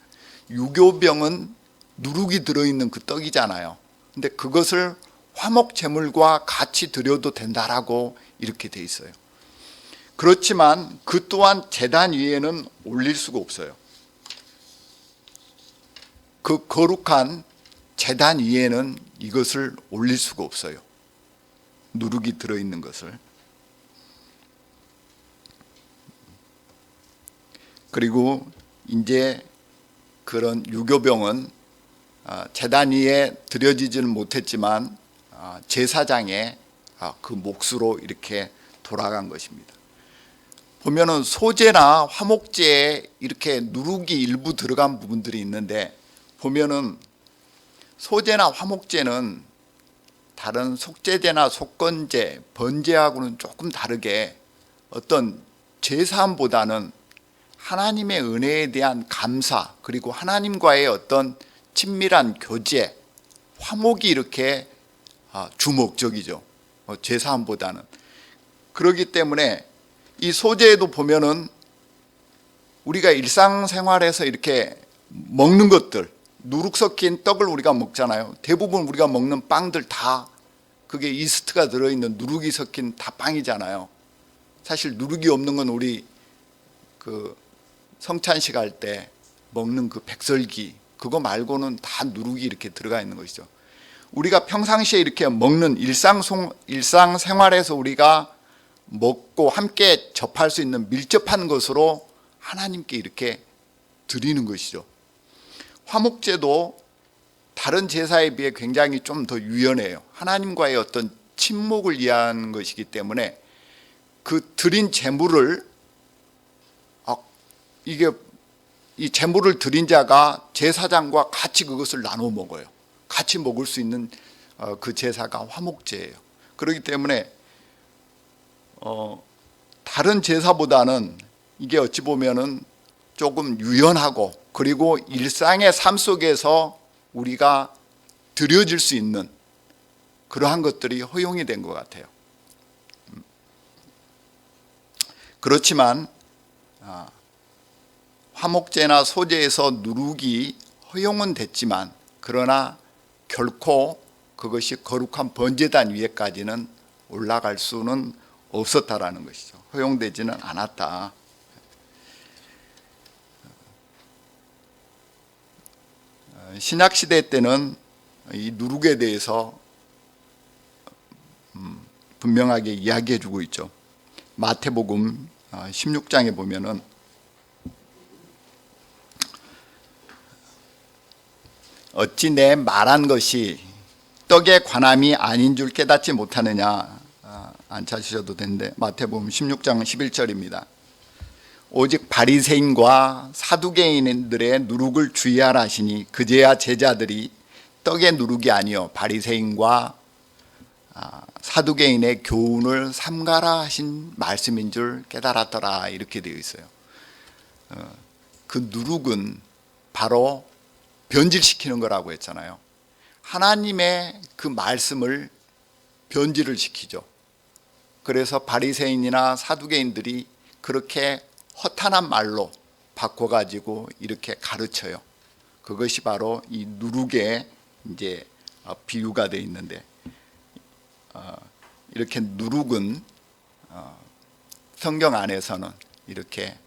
유교병은 누룩이 들어있는 그 떡이잖아요. 근데 그것을 화목제물과 같이 드려도 된다라고 이렇게 되어 있어요. 그렇지만 그 또한 제단 위에는 올릴 수가 없어요. 그 거룩한 제단 위에는 이것을 올릴 수가 없어요. 누룩이 들어있는 것을. 그리고 이제 그런 유교병은 제단 위에 드려지지는 못했지만 제사장의 그 몫으로 이렇게 돌아간 것입니다. 보면은 소제나 화목제에 이렇게 누룩이 일부 들어간 부분들이 있는데, 보면은 소제나 화목제는 다른 속죄제나 속건제, 번제하고는 조금 다르게 어떤 제사함보다는 하나님의 은혜에 대한 감사, 그리고 하나님과의 어떤 친밀한 교제, 화목이 이렇게 주목적이죠. 제사함보다는. 그렇기 때문에 이 소제에도 보면은 우리가 일상생활에서 이렇게 먹는 것들, 누룩 섞인 떡을 우리가 먹잖아요. 대부분 우리가 먹는 빵들 다 그게 이스트가 들어있는 누룩이 섞인 다 빵이잖아요. 사실 누룩이 없는 건 우리 그 성찬식 할 때 먹는 그 백설기, 그거 말고는 다 누룩이 이렇게 들어가 있는 것이죠. 우리가 평상시에 이렇게 먹는 일상생활에서 우리가 먹고 함께 접할 수 있는 밀접한 것으로 하나님께 이렇게 드리는 것이죠. 화목제도 다른 제사에 비해 굉장히 좀 더 유연해요. 하나님과의 어떤 친목을 위한 것이기 때문에 그 드린 제물을 이 제물을 드린 자가 제사장과 같이 그것을 나눠 먹어요. 같이 먹을 수 있는 그 제사가 화목제예요. 그렇기 때문에 다른 제사보다는 이게 어찌 보면은 조금 유연하고, 그리고 일상의 삶 속에서 우리가 드려질 수 있는 그러한 것들이 허용이 된 것 같아요. 그렇지만 화목제나 소제에서 누룩이 허용은 됐지만, 그러나 결코 그것이 거룩한 번제단 위에까지는 올라갈 수는 없었다라는 것이죠. 허용되지는 않았다. 신약시대 때는 이 누룩에 대해서 분명하게 이야기해 주고 있죠. 마태복음 16장에 보면은 어찌 내 말한 것이 떡의 관함이 아닌 줄 깨닫지 못하느냐. 안 찾으셔도 되는데 마태복음 16장 11절입니다. 오직 바리새인과 사두개인들의 누룩을 주의하라 하시니 그제야 제자들이 떡의 누룩이 아니요 바리새인과 사두개인의 교훈을 삼가라 하신 말씀인 줄 깨달았더라. 이렇게 되어 있어요. 그 누룩은 바로 변질시키는 거라고 했잖아요. 하나님의 그 말씀을 변질을 시키죠. 그래서 바리새인이나 사두개인들이 그렇게 허탄한 말로 바꿔가지고 이렇게 가르쳐요. 그것이 바로 이 누룩의 이제 비유가 되어 있는데, 이렇게 누룩은 성경 안에서는 이렇게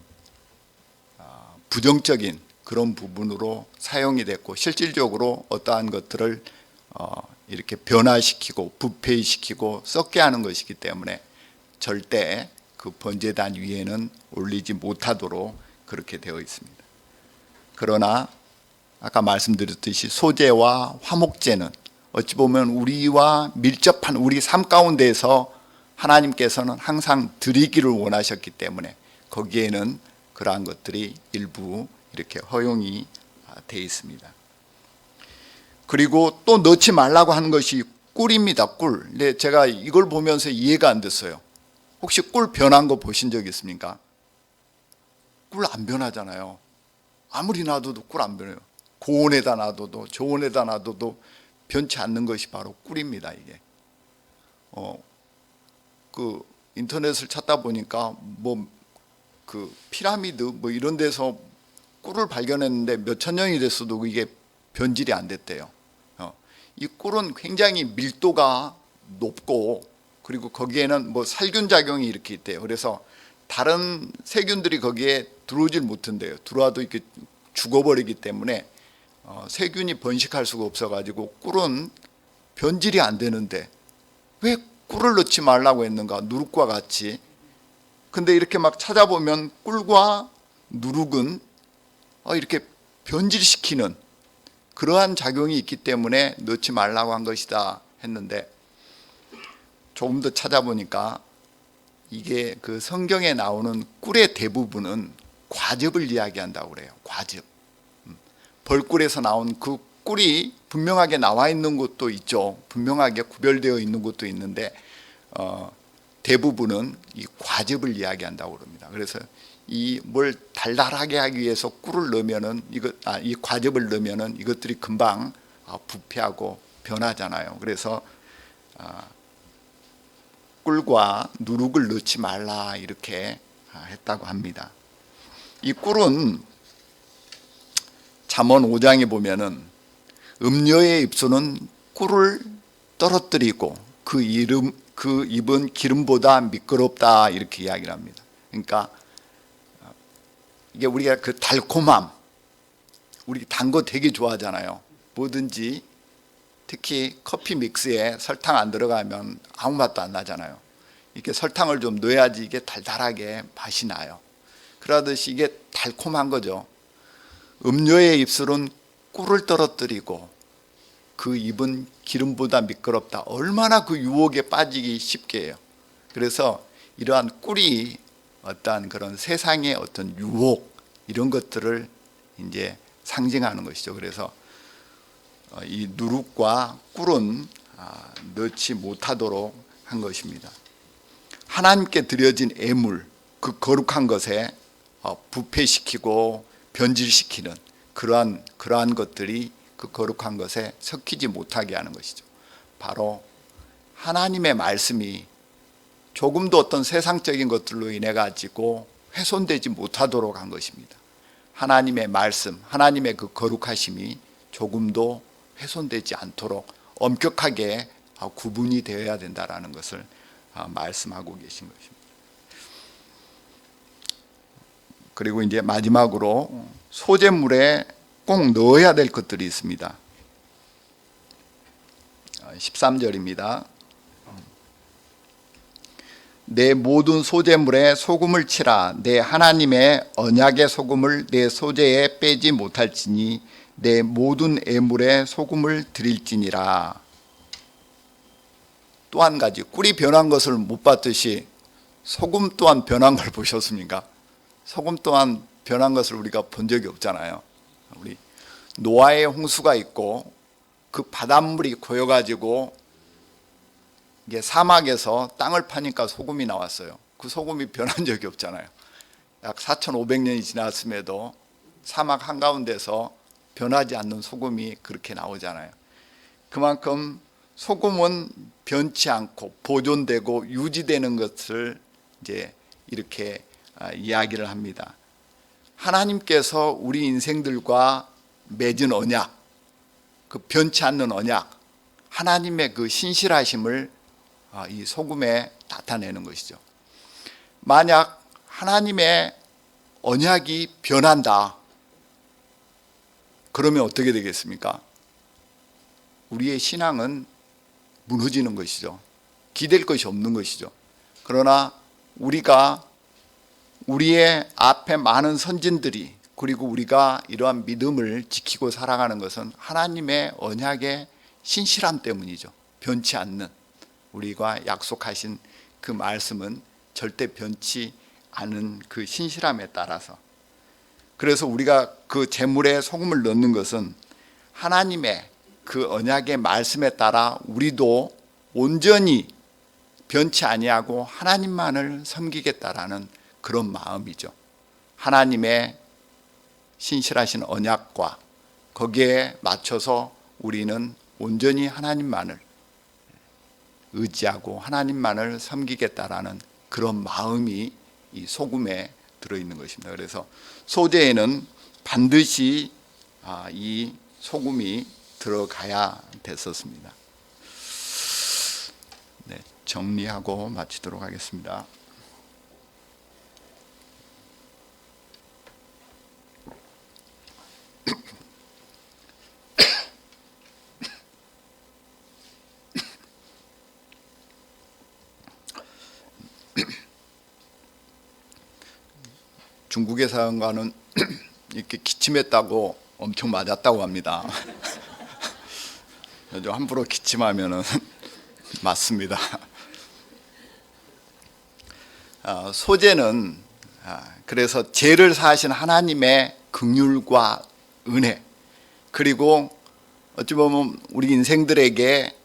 부정적인 그런 부분으로 사용이 됐고, 실질적으로 어떠한 것들을 이렇게 변화시키고 부패시키고 썩게 하는 것이기 때문에 절대 그 번제단 위에는 올리지 못하도록 그렇게 되어 있습니다. 그러나 아까 말씀드렸듯이 소재와 화목제는 어찌 보면 우리와 밀접한 우리 삶 가운데에서 하나님께서는 항상 드리기를 원하셨기 때문에 거기에는 그러한 것들이 일부 이렇게 허용이 되어 있습니다. 그리고 또 넣지 말라고 하는 것이 꿀입니다. 꿀. 근데 제가 이걸 보면서 이해가 안 됐어요. 혹시 꿀 변한 거 보신 적 있습니까? 꿀 안 변하잖아요. 아무리 놔둬도 꿀 안 변해요. 고온에다 놔둬도 저온에다 놔둬도 변치 않는 것이 바로 꿀입니다. 이게 그 인터넷을 찾다 보니까 뭐 그 피라미드 뭐 이런 데서 꿀을 발견했는데 몇천 년이 됐어도 이게 변질이 안 됐대요. 이 꿀은 굉장히 밀도가 높고 그리고 거기에는 뭐 살균 작용이 이렇게 있대요. 그래서 다른 세균들이 거기에 들어오질 못한대요. 들어와도 이렇게 죽어버리기 때문에 세균이 번식할 수가 없어가지고 꿀은 변질이 안 되는데 왜 꿀을 넣지 말라고 했는가? 누룩과 같이. 근데 이렇게 막 찾아보면 꿀과 누룩은 이렇게 변질시키는 그러한 작용이 있기 때문에 넣지 말라고 한 것이다 했는데 조금 더 찾아보니까 이게 그 성경에 나오는 꿀의 대부분은 과즙을 이야기한다고 그래요. 과즙. 벌꿀에서 나온 그 꿀이 분명하게 나와 있는 곳도 있죠. 분명하게 구별되어 있는 곳도 있는데 대부분은 이 과즙을 이야기한다고 그럽니다. 그래서 이 뭘 달달하게 하기 위해서 꿀을 넣으면은 이 과즙을 넣으면은 이것들이 금방 부패하고 변하잖아요. 그래서 꿀과 누룩을 넣지 말라 이렇게 했다고 합니다. 이 꿀은 잠언 5장에 보면은 음녀의 입술은 꿀을 떨어뜨리고 그 입은 기름보다 미끄럽다 이렇게 이야기를 합니다. 그러니까 이게 우리가 그 달콤함, 우리 단 거 되게 좋아하잖아요. 뭐든지 특히 커피 믹스에 설탕 안 들어가면 아무 맛도 안 나잖아요. 이렇게 설탕을 좀 넣어야지 이게 달달하게 맛이 나요. 그러듯이 이게 달콤한 거죠. 음료의 입술은 꿀을 떨어뜨리고 그 입은 기름보다 미끄럽다. 얼마나 그 유혹에 빠지기 쉽게 해요. 그래서 이러한 꿀이 어떠한 그런 세상의 어떤 유혹 이런 것들을 이제 상징하는 것이죠. 그래서 이 누룩과 꿀은 넣지 못하도록 한 것입니다. 하나님께 드려진 애물, 그 거룩한 것에 부패시키고 변질시키는 그러한 것들이 그 거룩한 것에 섞이지 못하게 하는 것이죠. 바로 하나님의 말씀이 조금도 어떤 세상적인 것들로 인해 가지고 훼손되지 못하도록 한 것입니다. 하나님의 말씀, 하나님의 그 거룩하심이 조금도 훼손되지 않도록 엄격하게 구분이 되어야 된다라는 것을 말씀하고 계신 것입니다. 그리고 이제 마지막으로 소재물에 꼭 넣어야 될 것들이 있습니다. 13절입니다. 내 모든 소재물에 소금을 치라. 내 하나님의 언약의 소금을 내 소재에 빼지 못할지니 내 모든 애물에 소금을 드릴지니라. 또 한 가지, 꿀이 변한 것을 못 봤듯이 소금 또한 변한 걸 보셨습니까? 소금 또한 변한 것을 우리가 본 적이 없잖아요. 우리 노아의 홍수가 있고 그 바닷물이 고여가지고 이게 사막에서 땅을 파니까 소금이 나왔어요. 그 소금이 변한 적이 없잖아요. 약 4,500년이 지났음에도 사막 한가운데서 변하지 않는 소금이 그렇게 나오잖아요. 그만큼 소금은 변치 않고 보존되고 유지되는 것을 이제 이렇게 이야기를 합니다. 하나님께서 우리 인생들과 맺은 언약, 그 변치 않는 언약, 하나님의 그 신실하심을 이 소금에 나타내는 것이죠. 만약 하나님의 언약이 변한다, 그러면 어떻게 되겠습니까? 우리의 신앙은 무너지는 것이죠. 기댈 것이 없는 것이죠. 그러나 우리의 앞에 많은 선진들이 그리고 우리가 이러한 믿음을 지키고 살아가는 것은 하나님의 언약의 신실함 때문이죠. 변치 않는, 우리가 약속하신 그 말씀은 절대 변치 않은 그 신실함에 따라서, 그래서 우리가 그 제물에 소금을 넣는 것은 하나님의 그 언약의 말씀에 따라 우리도 온전히 변치 아니하고 하나님만을 섬기겠다라는 그런 마음이죠. 하나님의 신실하신 언약과 거기에 맞춰서 우리는 온전히 하나님만을 의지하고 하나님만을 섬기겠다라는 그런 마음이 이 소금에 들어있는 것입니다. 그래서 소제에는 반드시 이 소금이 들어가야 됐었습니다. 네, 정리하고 마치도록 하겠습니다. 중국의 사람과는 이렇게 기침했다고 엄청 맞았다고 합니다. 요즘 함부로 기침하면은 맞습니다. 소제는 그래서 죄를 사하신 하나님의 긍휼과 은혜, 그리고 어찌 보면 우리 인생들에게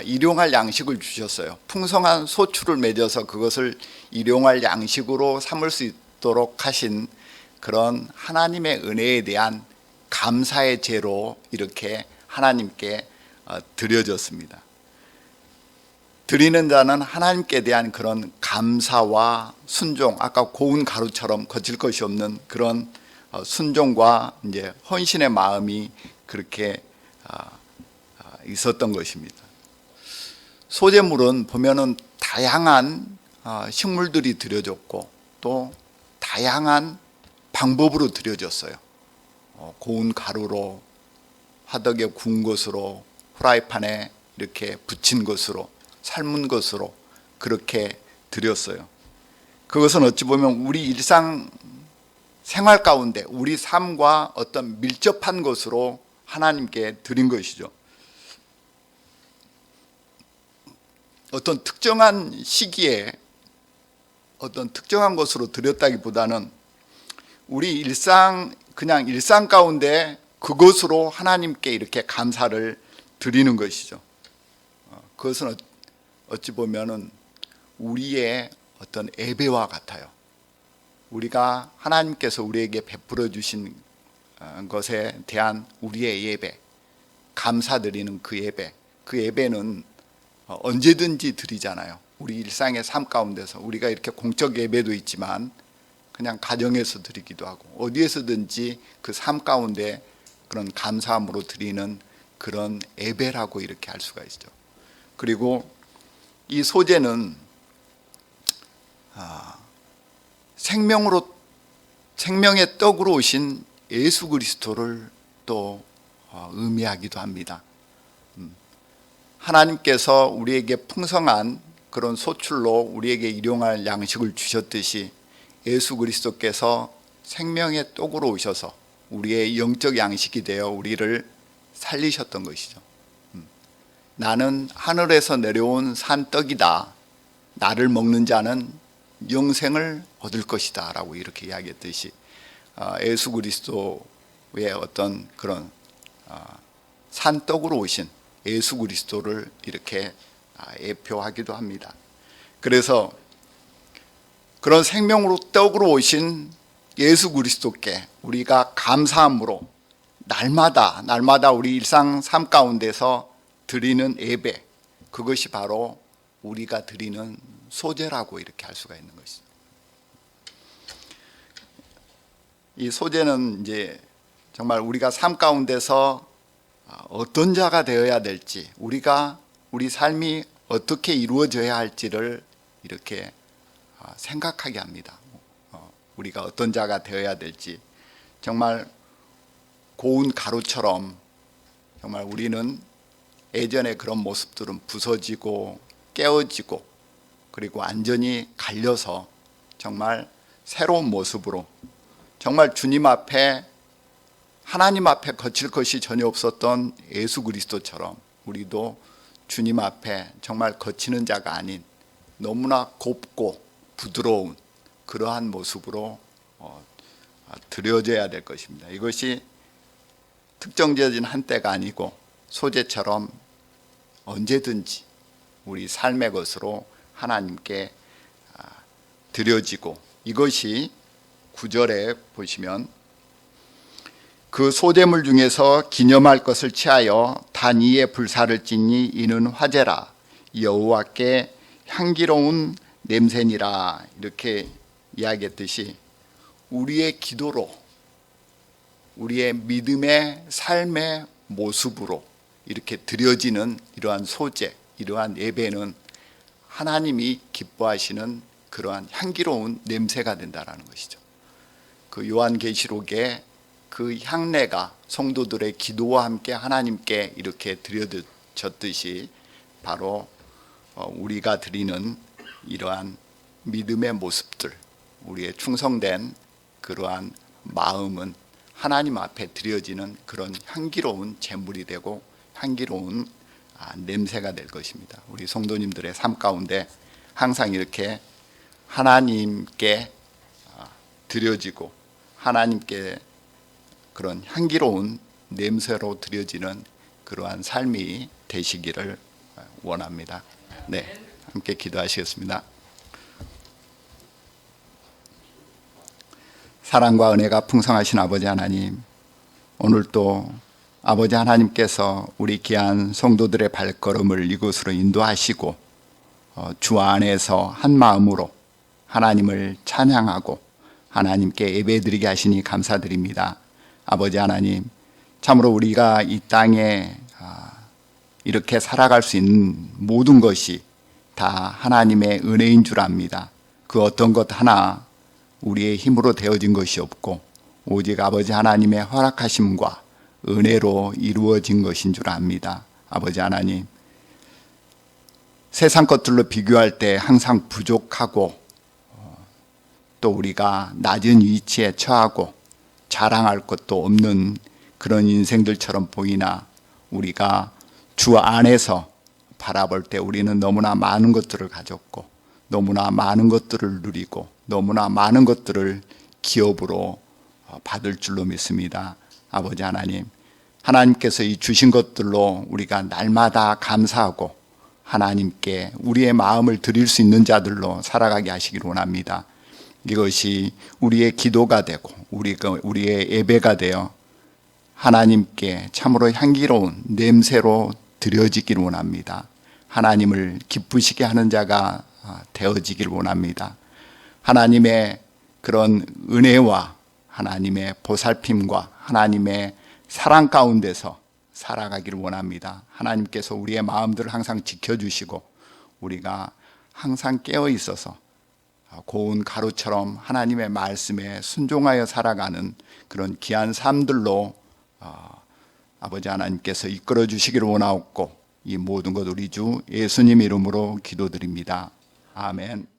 일용할 양식을 주셨어요. 풍성한 소출을 맺어서 그것을 일용할 양식으로 삼을 수 있도록 하신 그런 하나님의 은혜에 대한 감사의 제로 이렇게 하나님께 드려졌습니다. 드리는 자는 하나님께 대한 그런 감사와 순종, 아까 고운 가루처럼 거칠 것이 없는 그런 순종과 이제 헌신의 마음이 그렇게 있었던 것입니다. 소제물은 보면은 다양한 식물들이 드려졌고 또 다양한 방법으로 드려졌어요. 고운 가루로, 화덕에 구운 것으로, 프라이팬에 이렇게 붙인 것으로, 삶은 것으로 그렇게 드렸어요. 그것은 어찌 보면 우리 일상 생활 가운데 우리 삶과 어떤 밀접한 것으로 하나님께 드린 것이죠. 어떤 특정한 시기에 어떤 특정한 것으로 드렸다기보다는 우리 그냥 일상 가운데 그것으로 하나님께 이렇게 감사를 드리는 것이죠. 그것은 어찌 보면은 우리의 어떤 예배와 같아요. 우리가 하나님께서 우리에게 베풀어 주신 것에 대한 우리의 예배, 감사드리는 그 예배는 언제든지 드리잖아요. 우리 일상의 삶 가운데서 우리가 이렇게 공적 예배도 있지만 그냥 가정에서 드리기도 하고 어디에서든지 그 삶 가운데 그런 감사함으로 드리는 그런 예배라고 이렇게 할 수가 있죠. 그리고 이 소제는 생명의 떡으로 오신 예수 그리스도를 또 의미하기도 합니다. 하나님께서 우리에게 풍성한 그런 소출로 우리에게 일용할 양식을 주셨듯이 예수 그리스도께서 생명의 떡으로 오셔서 우리의 영적 양식이 되어 우리를 살리셨던 것이죠. 나는 하늘에서 내려온 산떡이다. 나를 먹는 자는 영생을 얻을 것이다 라고 이렇게 이야기했듯이 예수 그리스도의 어떤 그런 산떡으로 오신 예수 그리스도를 이렇게 예표하기도 합니다. 그래서 그런 생명으로 떡으로 오신 예수 그리스도께 우리가 감사함으로 날마다 우리 일상 삶 가운데서 드리는 예배, 그것이 바로 우리가 드리는 소제라고 이렇게 할 수가 있는 것이죠. 이 소제는 이제 정말 우리가 삶 가운데서 어떤 자가 되어야 될지, 우리 삶이 어떻게 이루어져야 할지를 이렇게 생각하게 합니다. 우리가 어떤 자가 되어야 될지, 정말 고운 가루처럼 정말 우리는 예전의 그런 모습들은 부서지고 깨어지고 그리고 완전히 갈려서 정말 새로운 모습으로 정말 주님 앞에 하나님 앞에 거칠 것이 전혀 없었던 예수 그리스도처럼 우리도 주님 앞에 정말 거치는 자가 아닌 너무나 곱고 부드러운 그러한 모습으로 드려져야 될 것입니다. 이것이 특정되어진 한때가 아니고 소재처럼 언제든지 우리 삶의 것으로 하나님께 드려지고, 이것이 9절에 보시면 그 소재물 중에서 기념할 것을 취하여 단위의 불사를 찢니 이는 화제라 여호와께 향기로운 냄새니라, 이렇게 이야기했듯이 우리의 기도로, 우리의 믿음의 삶의 모습으로 이렇게 드려지는 이러한 소재, 이러한 예배는 하나님이 기뻐하시는 그러한 향기로운 냄새가 된다는 것이죠. 그 요한계시록에 그 향내가 성도들의 기도와 함께 하나님께 이렇게 드려졌듯이 바로 우리가 드리는 이러한 믿음의 모습들, 우리의 충성된 그러한 마음은 하나님 앞에 드려지는 그런 향기로운 제물이 되고 향기로운 냄새가 될 것입니다. 우리 성도님들의 삶 가운데 항상 이렇게 하나님께 드려지고 하나님께 그런 향기로운 냄새로 드려지는 그러한 삶이 되시기를 원합니다. 네, 함께 기도하시겠습니다. 사랑과 은혜가 풍성하신 아버지 하나님, 오늘도 아버지 하나님께서 우리 귀한 성도들의 발걸음을 이곳으로 인도하시고 주 안에서 한 마음으로 하나님을 찬양하고 하나님께 예배드리게 하시니 감사드립니다. 아버지 하나님, 참으로 우리가 이 땅에 이렇게 살아갈 수 있는 모든 것이 다 하나님의 은혜인 줄 압니다. 그 어떤 것 하나 우리의 힘으로 되어진 것이 없고 오직 아버지 하나님의 허락하심과 은혜로 이루어진 것인 줄 압니다. 아버지 하나님, 세상 것들로 비교할 때 항상 부족하고 또 우리가 낮은 위치에 처하고 자랑할 것도 없는 그런 인생들처럼 보이나 우리가 주 안에서 바라볼 때 우리는 너무나 많은 것들을 가졌고 너무나 많은 것들을 누리고 너무나 많은 것들을 기업으로 받을 줄로 믿습니다. 아버지 하나님, 하나님께서 이 주신 것들로 우리가 날마다 감사하고 하나님께 우리의 마음을 드릴 수 있는 자들로 살아가게 하시기를 원합니다. 이것이 우리의 기도가 되고 우리의 예배가 되어 하나님께 참으로 향기로운 냄새로 드려지기를 원합니다. 하나님을 기쁘시게 하는 자가 되어지기를 원합니다. 하나님의 그런 은혜와 하나님의 보살핌과 하나님의 사랑 가운데서 살아가기를 원합니다. 하나님께서 우리의 마음들을 항상 지켜주시고 우리가 항상 깨어 있어서 고운 가루처럼 하나님의 말씀에 순종하여 살아가는 그런 귀한 삶들로 아버지 하나님께서 이끌어 주시기를 원하옵고 이 모든 것 우리 주 예수님 이름으로 기도드립니다. 아멘.